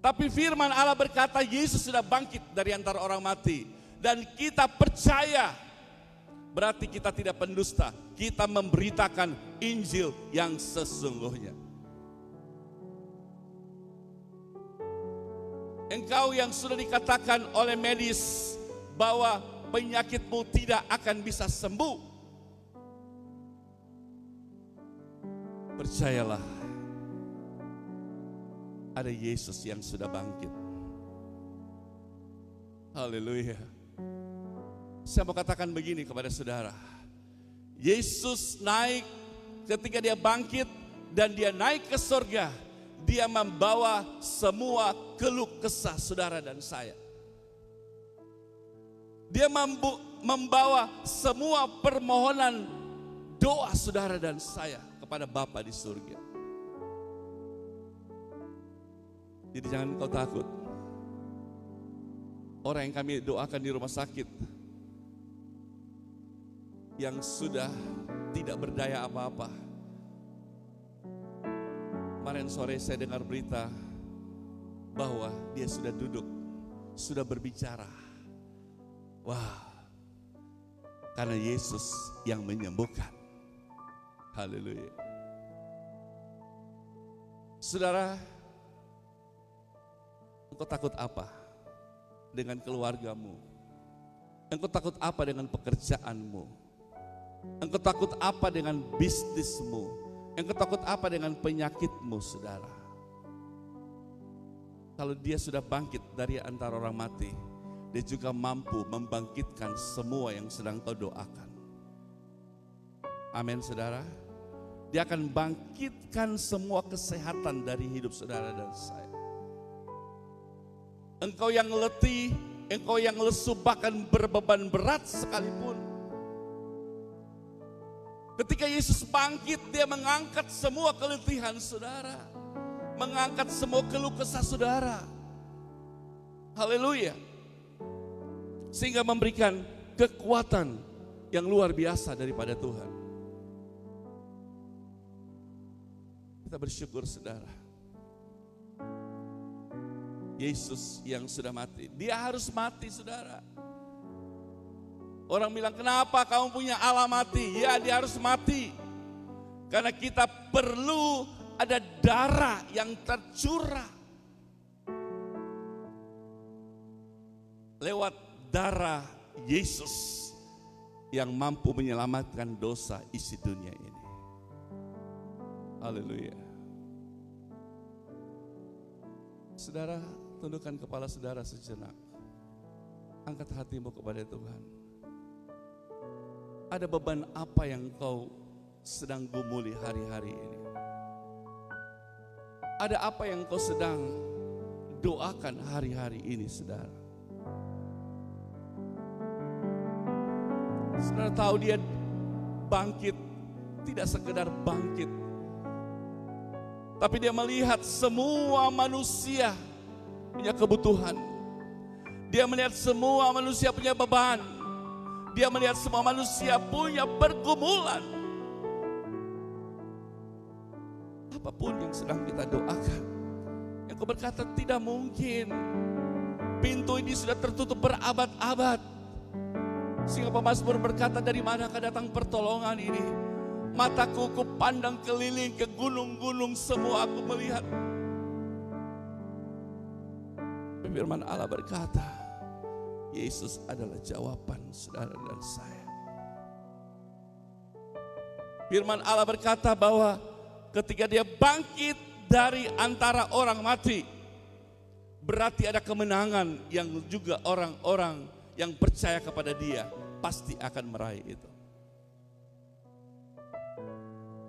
Tapi firman Allah berkata Yesus sudah bangkit dari antara orang mati. Dan kita percaya, berarti kita tidak pendusta. Kita memberitakan Injil yang sesungguhnya. Engkau yang sudah dikatakan oleh medis bahwa penyakitmu tidak akan bisa sembuh, percayalah, ada Yesus yang sudah bangkit. Haleluya. Saya mau katakan begini kepada saudara. Yesus naik, ketika Dia bangkit dan Dia naik ke surga, Dia membawa semua keluh kesah saudara dan saya. Dia membawa semua permohonan doa saudara dan saya kepada Bapa di surga. Jadi jangan kau takut. Orang yang kami doakan di rumah sakit, yang sudah tidak berdaya apa-apa. Kemarin sore saya dengar berita bahwa dia sudah duduk, sudah berbicara. Wah, karena Yesus yang menyembuhkan. Haleluya. Saudara, engkau takut apa dengan keluargamu? Engkau takut apa dengan pekerjaanmu? Engkau takut apa dengan bisnismu? Engkau takut apa dengan penyakitmu, saudara? Kalau Dia sudah bangkit dari antara orang mati, Dia juga mampu membangkitkan semua yang sedang kau doakan. Amin, saudara. Dia akan bangkitkan semua kesehatan dari hidup saudara dan saya. Engkau yang letih, engkau yang lesu, bahkan berbeban berat sekalipun, Ketika Yesus bangkit, dia mengangkat semua keletihan saudara. Mengangkat semua keluh kesah saudara. Haleluya. Sehingga memberikan kekuatan yang luar biasa daripada Tuhan. Kita bersyukur saudara. Yesus yang sudah mati, dia harus mati saudara. Orang bilang, kenapa kamu punya Allah mati? Ya, dia harus mati. Karena kita perlu ada darah yang tercurah. Lewat darah Yesus yang mampu menyelamatkan dosa isi dunia ini. Haleluya. Saudara, tundukkan kepala saudara sejenak. Angkat hatimu kepada Tuhan. Ada beban apa yang kau sedang gumuli hari-hari ini? Ada apa yang kau sedang doakan hari-hari ini, saudara? Saudara tahu dia bangkit, tidak sekedar bangkit, tapi dia melihat semua manusia punya kebutuhan. Dia melihat semua manusia punya beban. Dia melihat semua manusia punya pergumulan. Apapun yang sedang kita doakan, yang kau berkata tidak mungkin, pintu ini sudah tertutup berabad-abad. Sehingga pemazmur berkata, dari manakah datang pertolongan ini? Mataku kupandang keliling ke gunung-gunung, semua aku melihat. Firman Allah berkata, Yesus adalah jawaban saudara dan saya. Firman Allah berkata bahwa ketika dia bangkit dari antara orang mati, berarti ada kemenangan yang juga orang-orang yang percaya kepada dia pasti akan meraih itu.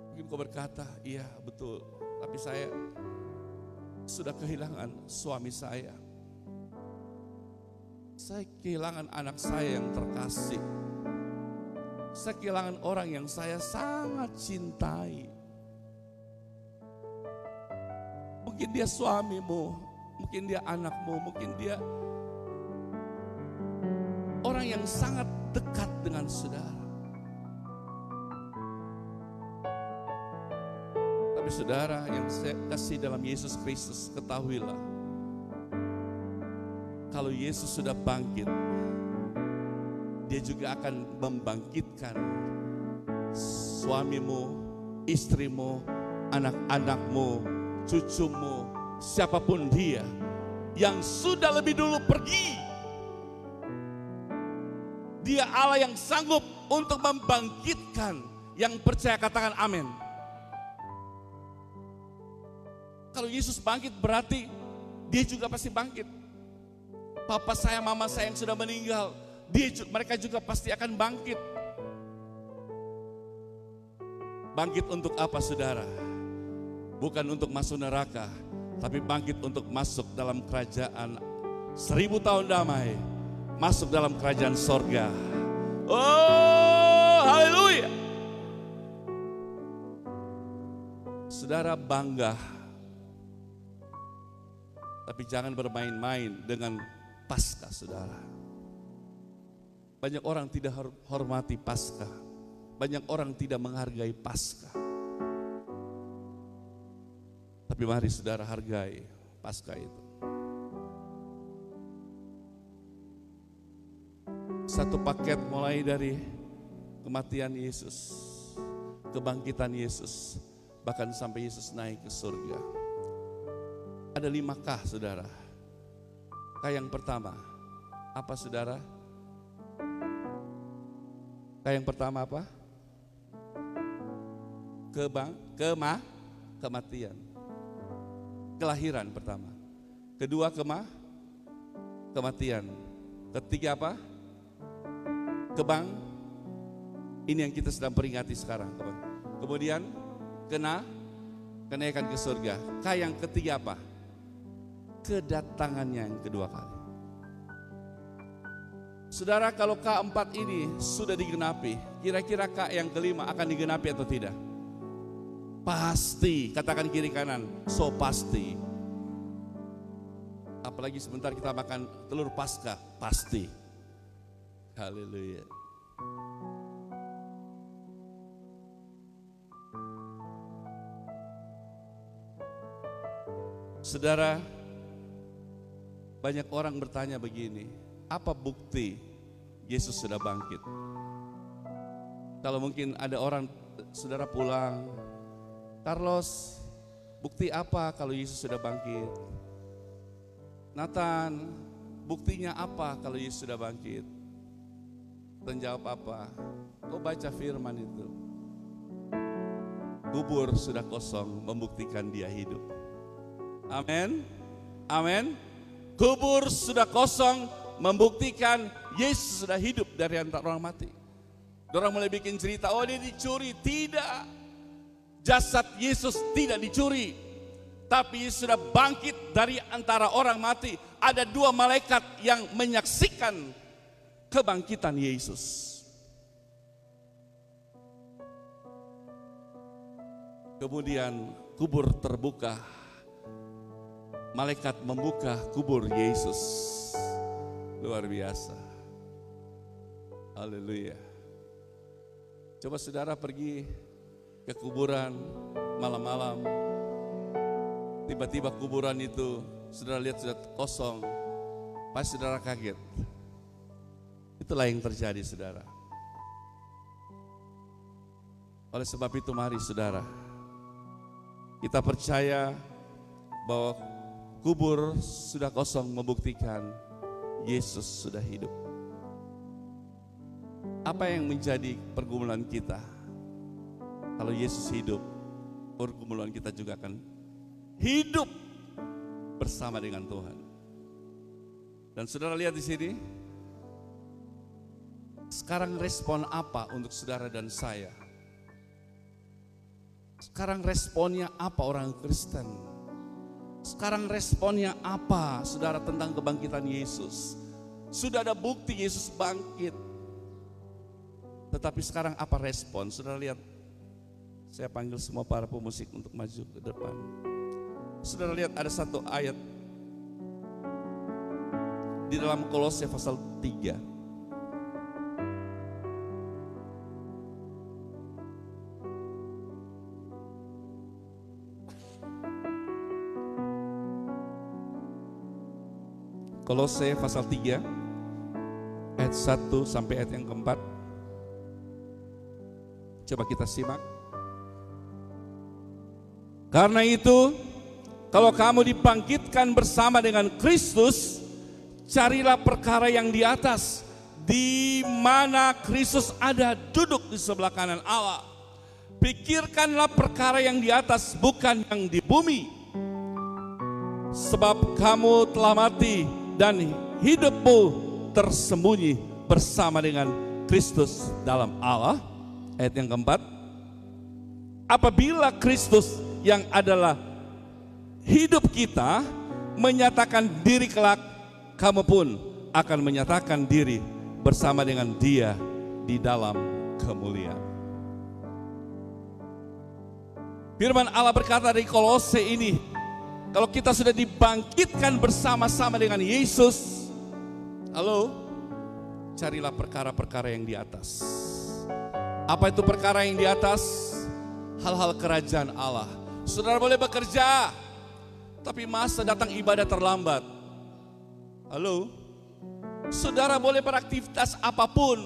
Mungkin kau berkata, iya betul, tapi saya sudah kehilangan suami saya. Saya kehilangan anak saya yang terkasih. Saya kehilangan orang yang saya sangat cintai. Mungkin dia suamimu, mungkin dia anakmu, mungkin dia orang yang sangat dekat dengan saudara. Tapi saudara yang saya kasih dalam Yesus Kristus, ketahuilah, kalau Yesus sudah bangkit, dia juga akan membangkitkan suamimu, istrimu, anak-anakmu, cucumu, siapapun dia yang sudah lebih dulu pergi. Dia Allah yang sanggup untuk membangkitkan. Yang percaya katakan amin. Kalau Yesus bangkit berarti dia juga pasti bangkit. Papa saya, mama saya yang sudah meninggal, mereka juga pasti akan bangkit. Bangkit untuk apa saudara? Bukan untuk masuk neraka, tapi bangkit untuk masuk dalam kerajaan 1000 tahun damai. Masuk dalam kerajaan sorga. Oh, haleluya. Saudara bangga, tapi jangan bermain-main dengan Paskah saudara. Banyak orang tidak hormati Paskah. Banyak orang tidak menghargai Paskah. Tapi mari saudara hargai Paskah itu. Satu paket mulai dari kematian Yesus, kebangkitan Yesus, bahkan sampai Yesus naik ke surga. Ada 5 K saudara. K yang pertama, apa saudara? K yang pertama apa? Kematian. Kelahiran pertama. Kedua kematian. Ketiga apa? Ini yang kita sedang peringati sekarang. Kemudian kenaikan ke surga. K yang ketiga apa? Kedatangannya yang kedua kali. Saudara, kalau K4 ini sudah digenapi, kira-kira K yang kelima akan digenapi atau tidak? Pasti, katakan kiri kanan, so pasti. Apalagi sebentar kita makan telur Paskah, pasti. Haleluya. Saudara, banyak orang bertanya begini, apa bukti Yesus sudah bangkit? Kalau mungkin ada orang, saudara pulang, Carlos, bukti apa kalau Yesus sudah bangkit? Nathan, buktinya apa kalau Yesus sudah bangkit? Dan jawab apa? Kau baca firman itu. Kubur sudah kosong membuktikan dia hidup. Amin. Amin. Kubur sudah kosong membuktikan Yesus sudah hidup dari antara orang mati. Orang mulai bikin cerita, oh dia dicuri. Tidak. Jasad Yesus tidak dicuri. Tapi Yesus sudah bangkit dari antara orang mati. Ada 2 malaikat yang menyaksikan kebangkitan Yesus. Kemudian kubur terbuka. Malaikat membuka kubur Yesus. Luar biasa. Haleluya. Coba saudara pergi ke kuburan malam-malam. Tiba-tiba kuburan itu saudara lihat sudah kosong. Pasti saudara kaget. Itulah yang terjadi saudara. Oleh sebab itu mari saudara, kita percaya bahwa kubur sudah kosong membuktikan Yesus sudah hidup. Apa yang menjadi pergumulan kita? Kalau Yesus hidup, pergumulan kita juga akan hidup bersama dengan Tuhan. Dan saudara lihat di sini, sekarang respon apa untuk saudara dan saya? Sekarang responnya apa orang Kristen? Sekarang responnya apa saudara tentang kebangkitan Yesus? Sudah ada bukti Yesus bangkit. Tetapi sekarang apa respon? Saudara lihat, saya panggil semua para pemusik untuk maju ke depan. Saudara lihat ada satu ayat di dalam Kolose pasal 3. Kolose pasal 3 ayat 1 sampai ayat yang keempat. Coba kita simak. Karena itu, kalau kamu dibangkitkan bersama dengan Kristus, carilah perkara yang di atas, di mana Kristus ada duduk di sebelah kanan Allah. Pikirkanlah perkara yang di atas, bukan yang di bumi. Sebab kamu telah mati dan hidupmu tersembunyi bersama dengan Kristus dalam Allah. Ayat yang keempat, apabila Kristus yang adalah hidup kita menyatakan diri kelak, kamu pun akan menyatakan diri bersama dengan Dia di dalam kemuliaan. Firman Allah berkata di Kolose ini, kalau kita sudah dibangkitkan bersama-sama dengan Yesus, halo, carilah perkara-perkara yang di atas. Apa itu perkara yang di atas? Hal-hal kerajaan Allah. Saudara boleh bekerja, tapi masa datang ibadah terlambat. Halo, saudara boleh beraktivitas apapun.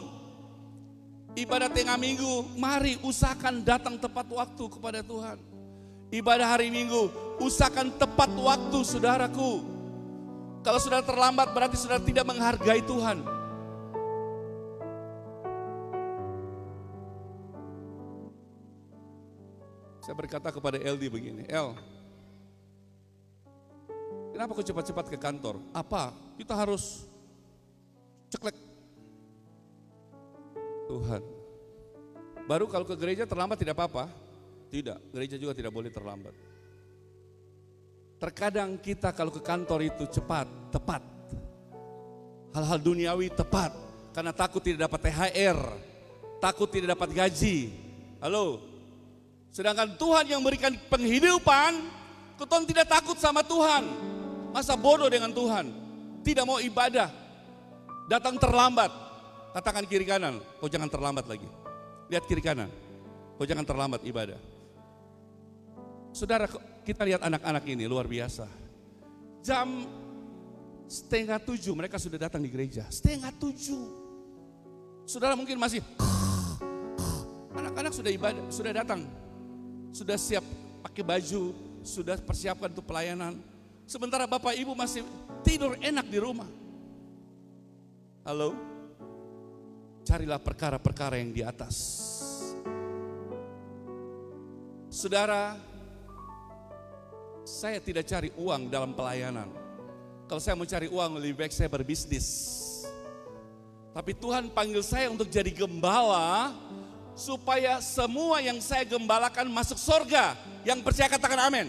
Ibadah tengah minggu, mari usahakan datang tepat waktu kepada Tuhan. Ibadah hari Minggu, usahakan tepat waktu saudaraku. Kalau saudara terlambat berarti saudara tidak menghargai Tuhan. Saya berkata kepada LD begini, El, kenapa kau cepat-cepat ke kantor? Apa? Kita harus ceklek. Tuhan. Baru kalau ke gereja terlambat tidak apa-apa? Tidak, gereja juga tidak boleh terlambat. Terkadang kita kalau ke kantor itu cepat, tepat. Hal-hal duniawi tepat. Karena takut tidak dapat THR, takut tidak dapat gaji. Halo. Sedangkan Tuhan yang memberikan penghidupan, ketong tidak takut sama Tuhan. Masa bodoh dengan Tuhan, tidak mau ibadah, datang terlambat. Katakan kiri kanan, kau jangan terlambat lagi. Lihat kiri kanan, kau jangan terlambat ibadah. Saudara, kita lihat anak-anak ini luar biasa. Jam 6:30 mereka sudah datang di gereja. 6:30. Saudara mungkin masih, anak-anak sudah ibadah, sudah datang, sudah siap pakai baju, sudah persiapkan untuk pelayanan. Sementara bapak ibu masih tidur enak di rumah. Halo? Carilah perkara-perkara yang di atas. Saudara, saya tidak cari uang dalam pelayanan. Kalau saya mau cari uang, lebih baik saya berbisnis. Tapi Tuhan panggil saya untuk jadi gembala, supaya semua yang saya gembalakan masuk surga. Yang percaya katakan amin.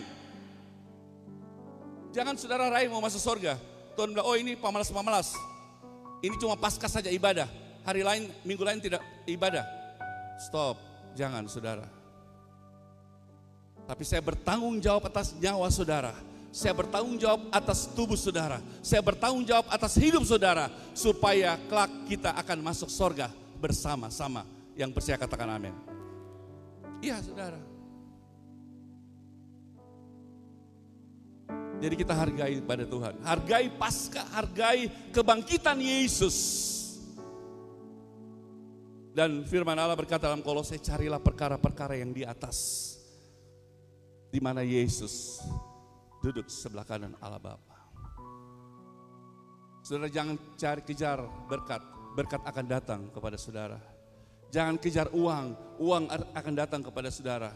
Jangan saudara raih mau masuk surga. Tuhan bilang, oh ini pemalas-pemalas. Ini cuma Paskah saja ibadah. Hari lain, minggu lain tidak ibadah. Stop, jangan saudara. Tapi saya bertanggung jawab atas nyawa saudara. Saya bertanggung jawab atas tubuh saudara. Saya bertanggung jawab atas hidup saudara. Supaya kelak kita akan masuk surga bersama-sama. Yang percaya katakan amin. Iya saudara. Jadi kita hargai pada Tuhan. Hargai Paskah, hargai kebangkitan Yesus. Dan firman Allah berkata dalam Kolose, carilah perkara-perkara yang di atas. Di mana Yesus duduk sebelah kanan Allah Bapa. Saudara jangan kejar berkat, berkat akan datang kepada saudara. Jangan kejar uang, uang akan datang kepada saudara.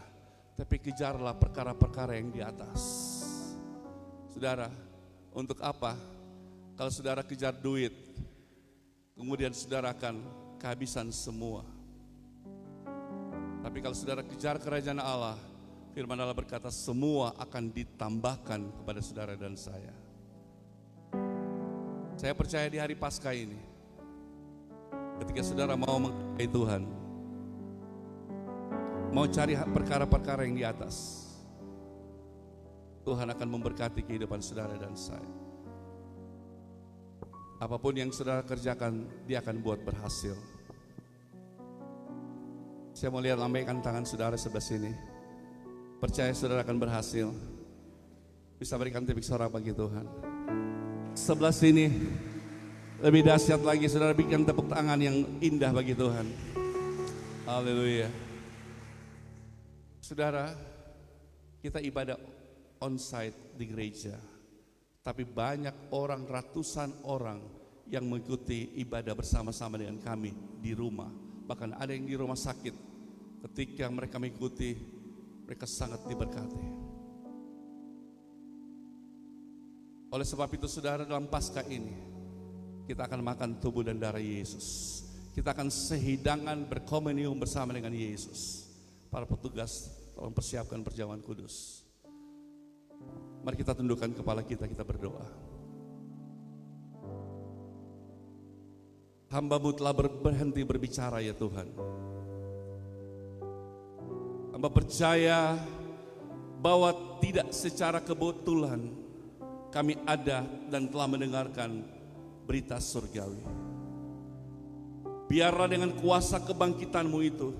Tapi kejarlah perkara-perkara yang di atas. Saudara, untuk apa? Kalau saudara kejar duit, kemudian saudara akan kehabisan semua. Tapi kalau saudara kejar kerajaan Allah, firman Allah berkata semua akan ditambahkan kepada saudara dan saya. Saya percaya di hari Paskah ini, ketika saudara mau menghargai Tuhan, mau cari perkara-perkara yang di atas, Tuhan akan memberkati kehidupan saudara dan saya. Apapun yang saudara kerjakan, dia akan buat berhasil. Saya mau lihat lambaikan tangan saudara sebelah sini. Percaya saudara akan berhasil. Bisa berikan tepuk sorak bagi Tuhan. Sebelah sini lebih dahsyat lagi, saudara berikan tepuk tangan yang indah bagi Tuhan. Haleluya. Saudara, kita ibadah onsite di gereja. Tapi banyak orang, ratusan orang yang mengikuti ibadah bersama-sama dengan kami di rumah. Bahkan ada yang di rumah sakit. Ketika mereka mengikuti, mereka sangat diberkati. Oleh sebab itu saudara, dalam Paskah ini kita akan makan tubuh dan darah Yesus. Kita akan sehidangan berkomunium bersama dengan Yesus. Para petugas tolong persiapkan perjamuan kudus. Mari kita tundukkan kepala kita berdoa. Hamba-Mu telah berhenti berbicara ya Tuhan. Hamba percaya bahwa tidak secara kebetulan kami ada dan telah mendengarkan berita surgawi. Biarlah dengan kuasa kebangkitan-Mu itu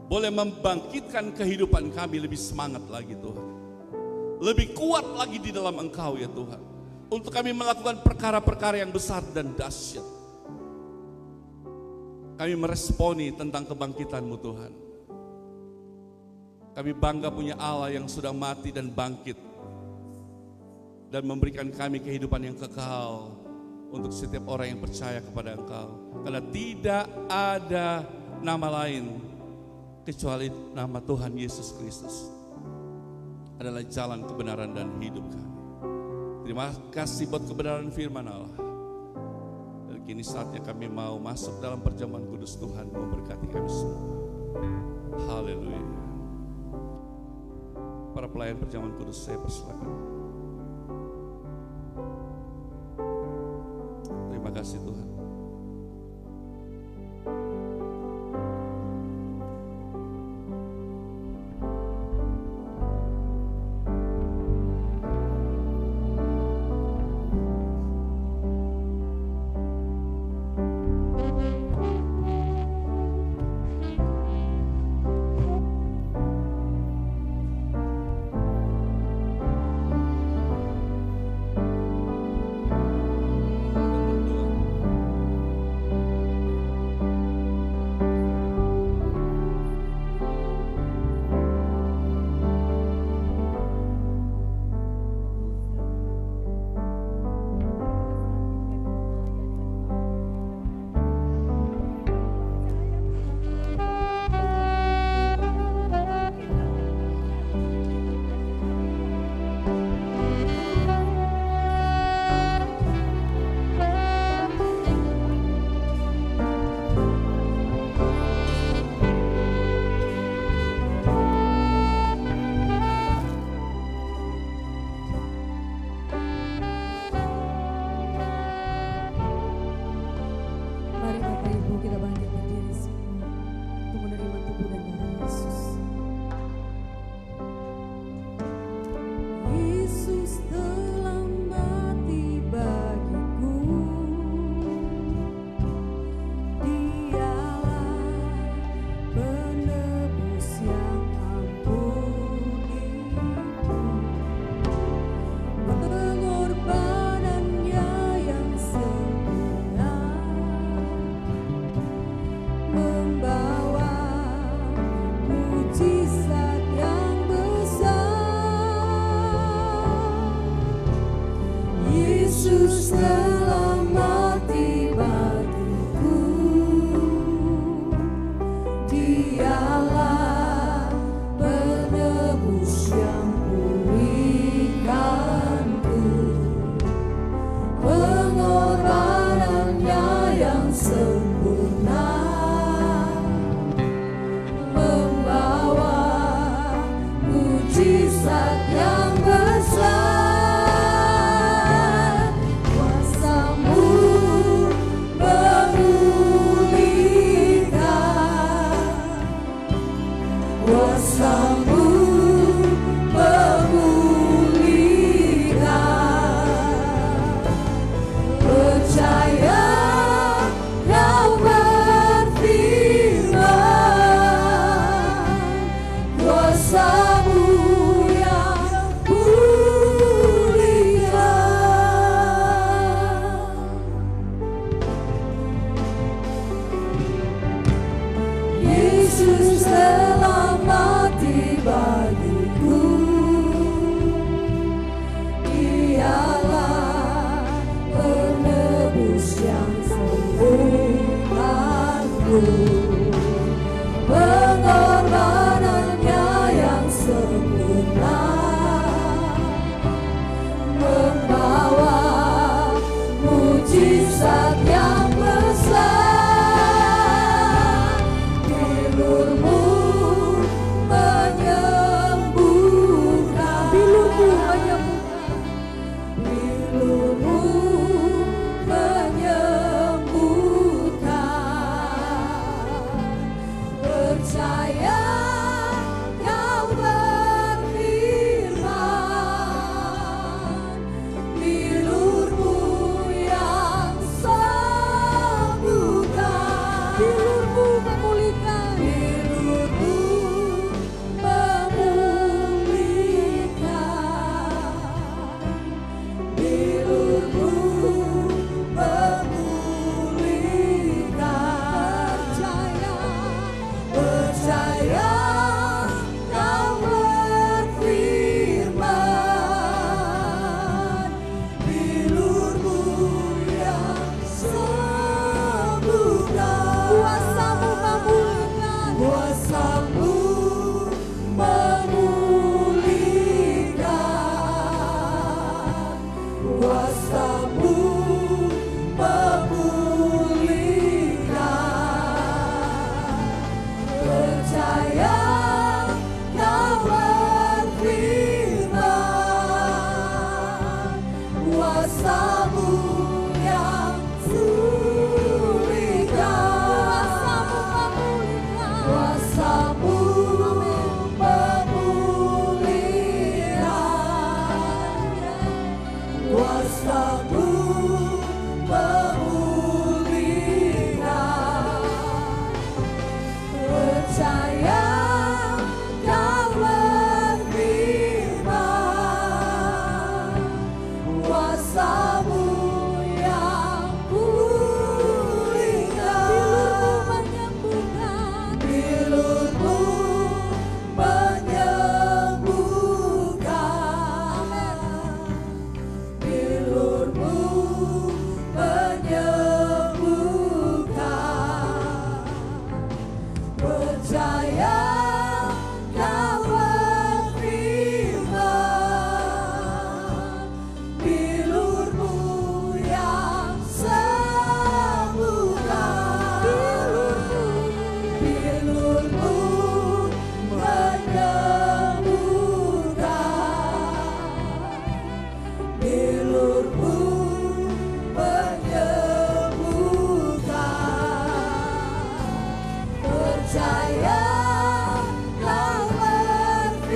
boleh membangkitkan kehidupan kami lebih semangat lagi Tuhan. Lebih kuat lagi di dalam Engkau ya Tuhan. Untuk kami melakukan perkara-perkara yang besar dan dahsyat. Kami meresponi tentang kebangkitan-Mu Tuhan. Kami bangga punya Allah yang sudah mati dan bangkit. Dan memberikan kami kehidupan yang kekal. Untuk setiap orang yang percaya kepada Engkau. Karena tidak ada nama lain kecuali nama Tuhan Yesus Kristus. Adalah jalan kebenaran dan hidup kami. Terima kasih buat kebenaran firman Allah. Dan kini saatnya kami mau masuk dalam perjamuan kudus Tuhan memberkati kami semua. Haleluya. Para pelayan perjamuan kudus saya persilakan. Terima kasih Tuhan. mujizat yang besar, kuasa-Mu memulihkan, kuasa-Mu memulihkan. Percaya Kau berfirman, kuasa-Mu yang pulihkan. Yesus telah mati bagiku, Dialah penebus yang sembuhkanku. Pengorbanannya yang sempurna membawa mujizat yang besar. Bilur-Mu menyembuhkan, Bilur-Mu menyembuhkan. Percaya Kau berfirman, Bilur-Mu yang sembuhkan. Bilur-Mu memulihkan, Bilur-Mu memulihkan, Bilur-Mu memulihkan. Percaya Kau berfirman, Bilur-Mu yang sembuhkan. Kuasa-Mu memulihkan, kuasa-Mu memulihkan, kuasa-Mu memulihkan. Percaya Kau berfirman, kuasa-Mu yang pulihkan, kuasa-Mu memulihkan, kuasa-Mu memulihkan. Percaya Kau berfirman, kuasa-Mu yang pulihkan. Bilur-Mu menyembuhkan, Bilur-Mu menyembuhkan. Percaya Kau berfirman, Bilur-Mu yang sembuhkan. Bilur-Mu menyembuhkan, Bilur-Mu menyembuhkan. Percaya Kau berfirman,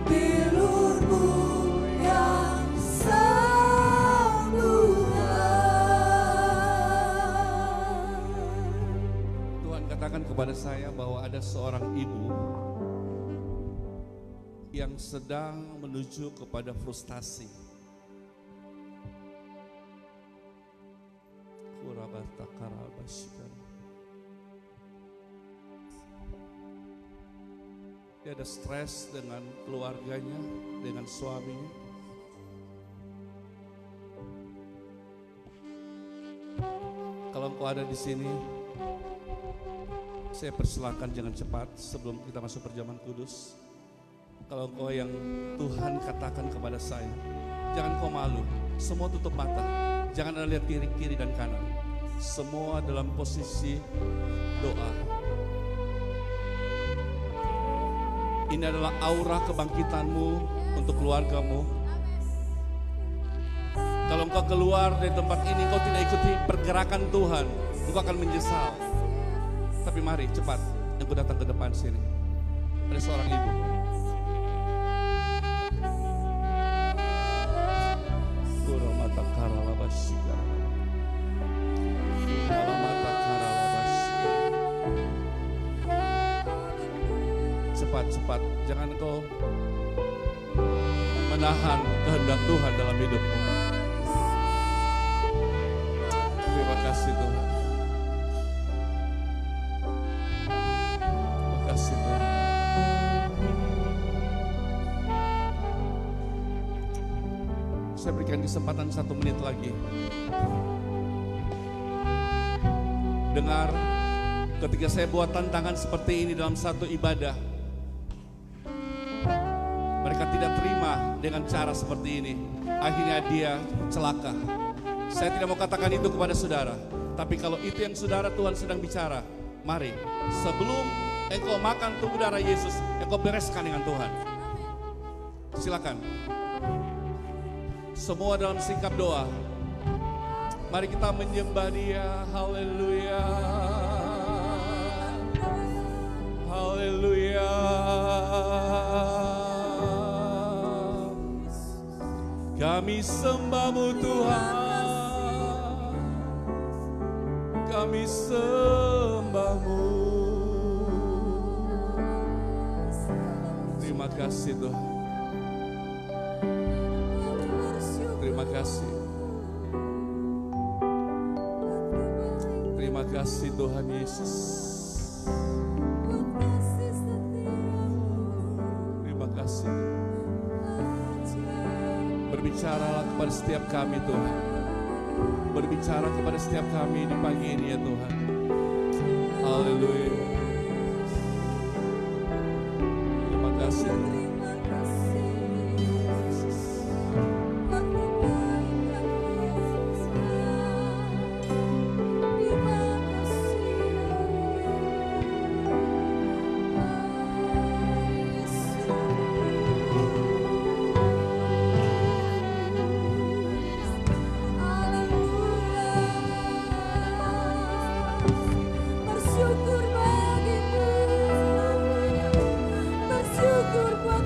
Bilur-Mu yang sembuhkan. Tuhan katakan kepada saya bahwa ada seorang ibu yang sedang menuju kepada frustasi. Dia ada stres dengan keluarganya, dengan suaminya. Kalau engkau ada di sini, saya persilakan jangan cepat sebelum kita masuk perjamuan kudus. Kalau engkau yang Tuhan katakan kepada saya, jangan kau malu, semua tutup mata, jangan ada lihat kiri dan kanan, semua dalam posisi doa. Ini adalah aura kebangkitanmu untuk keluargamu. Kalau engkau keluar dari tempat ini, engkau tidak ikuti pergerakan Tuhan, engkau akan menyesal. Tapi mari cepat, engkau datang ke depan sini. Ada seorang ibu. Kuramata karalabashi Kuramata karalabashi. Cepat, jangan engkau menahan kehendak Tuhan dalam hidupmu. Terima kasih Tuhan. Terima kasih Tuhan. Saya berikan kesempatan 1 menit lagi. Dengar, ketika saya buat tantangan seperti ini dalam satu ibadah, mereka tidak terima dengan cara seperti ini. Akhirnya dia celaka. Saya tidak mau katakan itu kepada saudara. Tapi kalau itu yang saudara Tuhan sedang bicara, mari sebelum engkau makan tubuh darah Yesus, engkau bereskan dengan Tuhan. Silakan. Semua dalam sikap doa. Mari kita menyembah Dia. Haleluya. Haleluya. Kami sembah-Mu Tuhan. Kami sembah-Mu. Terima kasih Tuhan. Terima kasih. Terima kasih Tuhan Yesus. Terima kasih. Berbicaralah kepada setiap kami Tuhan. Berbicara kepada setiap kami di pagi ini ya Tuhan. Haleluya. Terima kasih. Bersyukur bagimu, bersyukur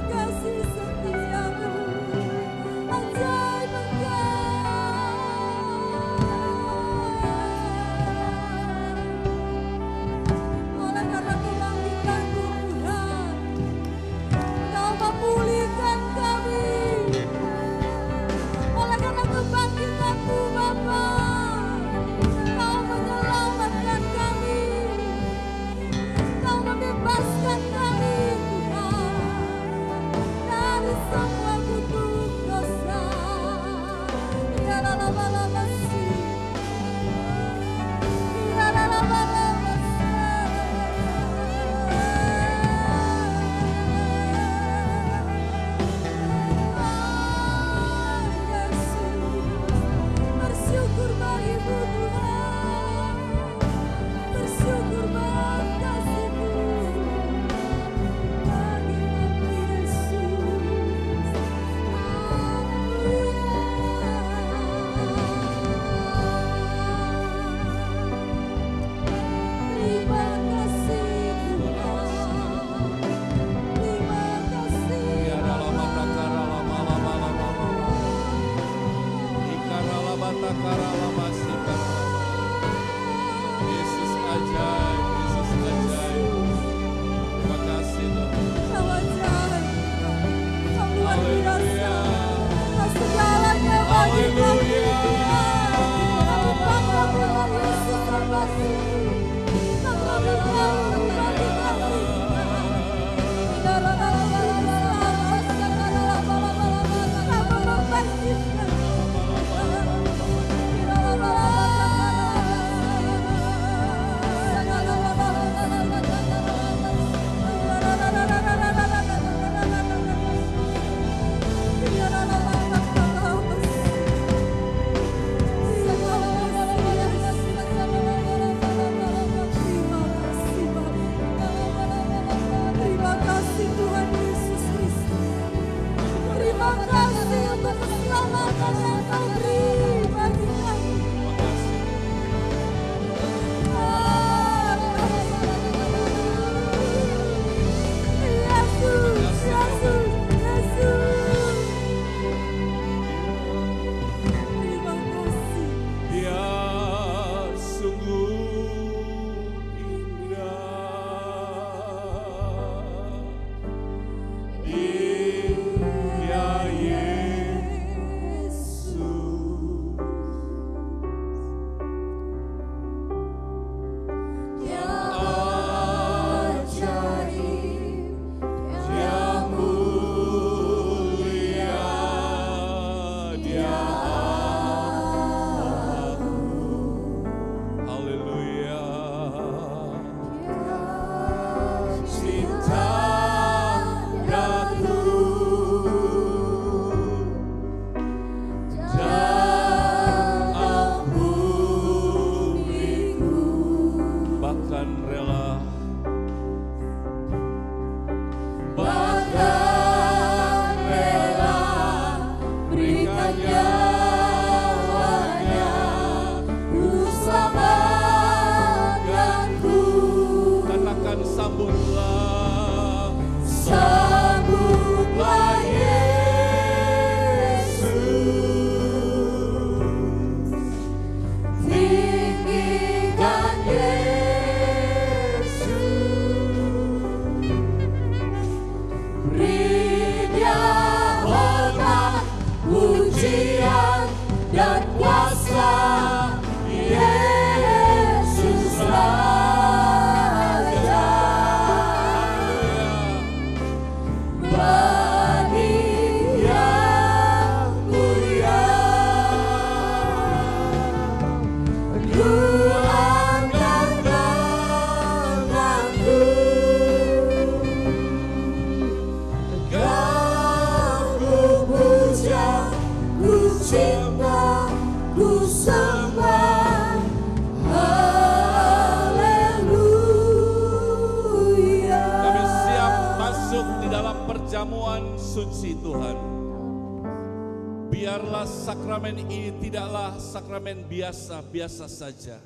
perjamuan suci Tuhan. Biarlah sakramen ini tidaklah sakramen biasa-biasa saja,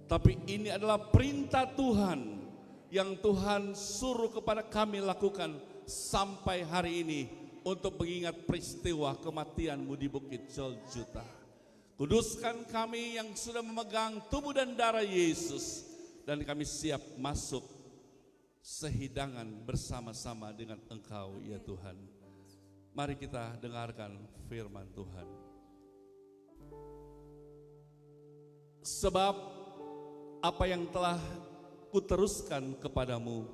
tapi ini adalah perintah Tuhan yang Tuhan suruh kepada kami lakukan sampai hari ini untuk mengingat peristiwa kematian-Mu di Bukit Golgota. Kuduskan kami yang sudah memegang tubuh dan darah Yesus, dan kami siap masuk sehidangan bersama-sama dengan Engkau ya Tuhan. Mari kita dengarkan firman Tuhan. Sebab apa yang telah kuteruskan kepadamu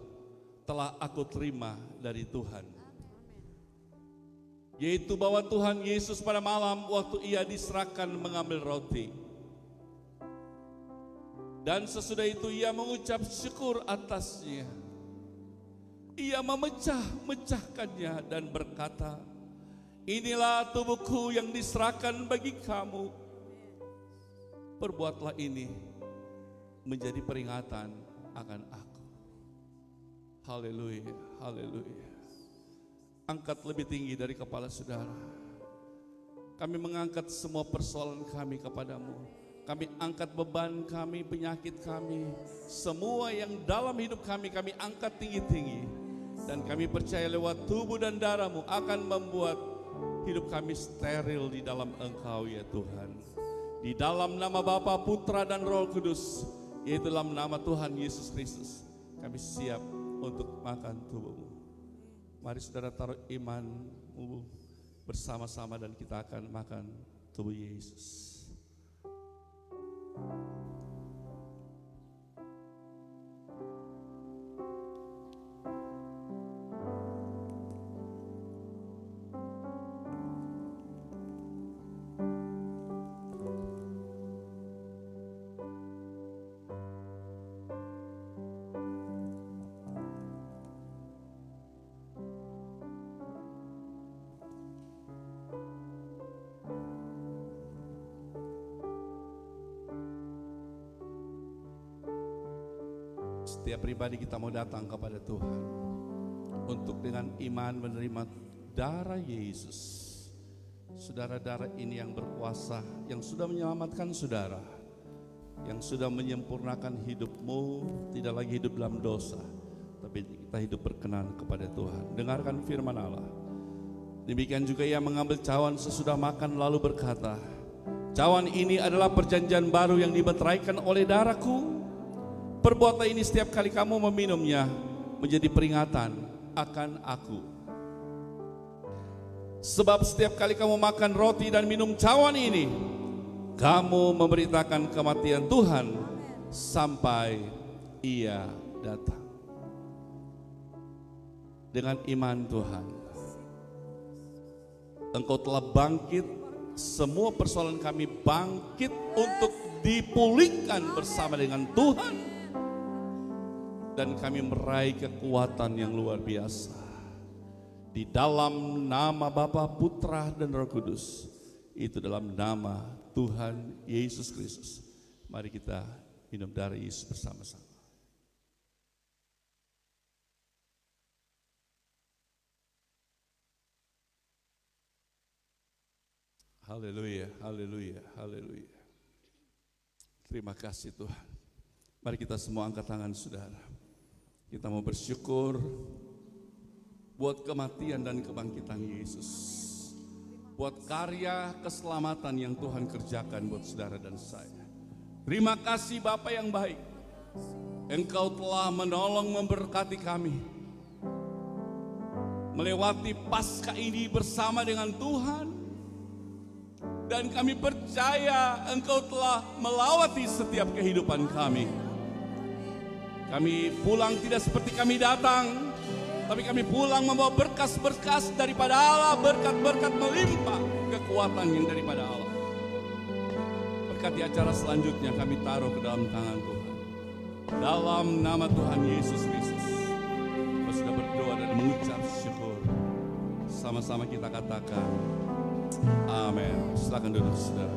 telah aku terima dari Tuhan, yaitu bahwa Tuhan Yesus pada malam waktu ia diserahkan mengambil roti, dan sesudah itu ia mengucap syukur atasnya. Ia memecah-mecahkannya dan berkata, inilah tubuhku yang diserahkan bagi kamu. Perbuatlah ini menjadi peringatan akan aku. Haleluya, haleluya. Angkat lebih tinggi dari kepala saudara. Kami mengangkat semua persoalan kami kepadamu. Kami angkat beban kami, penyakit kami, semua yang dalam hidup kami angkat tinggi-tinggi. Dan kami percaya lewat tubuh dan darah-Mu akan membuat hidup kami steril di dalam Engkau ya Tuhan. Di dalam nama Bapa, Putra dan Roh Kudus, yaitu dalam nama Tuhan Yesus Kristus, kami siap untuk makan tubuh-Mu. Mari saudara taruh iman-Mu bersama-sama dan kita akan makan tubuh Yesus. Setiap pribadi kita mau datang kepada Tuhan untuk dengan iman menerima darah Yesus. Saudara, darah ini yang berkuasa, yang sudah menyelamatkan saudara, yang sudah menyempurnakan hidupmu, tidak lagi hidup dalam dosa, tapi kita hidup berkenan kepada Tuhan. Dengarkan firman Allah. Demikian juga ia mengambil cawan sesudah makan lalu berkata, cawan ini adalah perjanjian baru yang dimeteraikan oleh darahku. Perbuatlah ini setiap kali kamu meminumnya menjadi peringatan akan aku. Sebab setiap kali kamu makan roti dan minum cawan ini, kamu memberitakan kematian Tuhan sampai ia datang. Dengan iman Tuhan, Engkau telah bangkit, semua persoalan kami bangkit untuk dipulihkan bersama dengan Tuhan. Dan kami meraih kekuatan yang luar biasa. Di dalam nama Bapa, Putra dan Roh Kudus. Itu dalam nama Tuhan Yesus Kristus. Mari kita minum darah Yesus bersama-sama. Haleluya, haleluya, haleluya. Terima kasih Tuhan. Mari kita semua angkat tangan saudara. Kita mau bersyukur buat kematian dan kebangkitan Yesus, buat karya keselamatan yang Tuhan kerjakan buat saudara dan saya. Terima kasih Bapa yang baik, Engkau telah menolong memberkati kami melewati Paskah ini bersama dengan Tuhan, dan kami percaya Engkau telah melawati setiap kehidupan kami. Kami pulang tidak seperti kami datang, tapi kami pulang membawa berkas-berkas daripada Allah, berkat-berkat melimpah, kekuatan yang daripada Allah. Berkati acara selanjutnya kami taruh ke dalam tangan Tuhan. Dalam nama Tuhan Yesus Kristus, kita sudah berdoa dan mengucap syukur. Sama-sama kita katakan, amin. Silakan duduk saudara.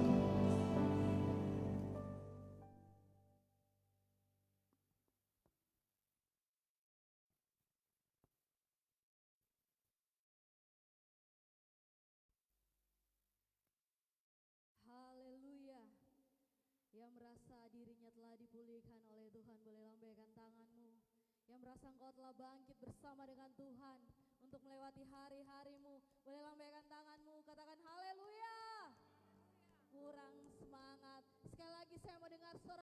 dirinya telah dipulihkan oleh Tuhan, boleh lambaikan tanganmu. Yang merasa engkau telah bangkit bersama dengan Tuhan untuk melewati hari-harimu, boleh lambaikan tanganmu, katakan haleluya. Kurang semangat. Sekali lagi saya mau dengar suara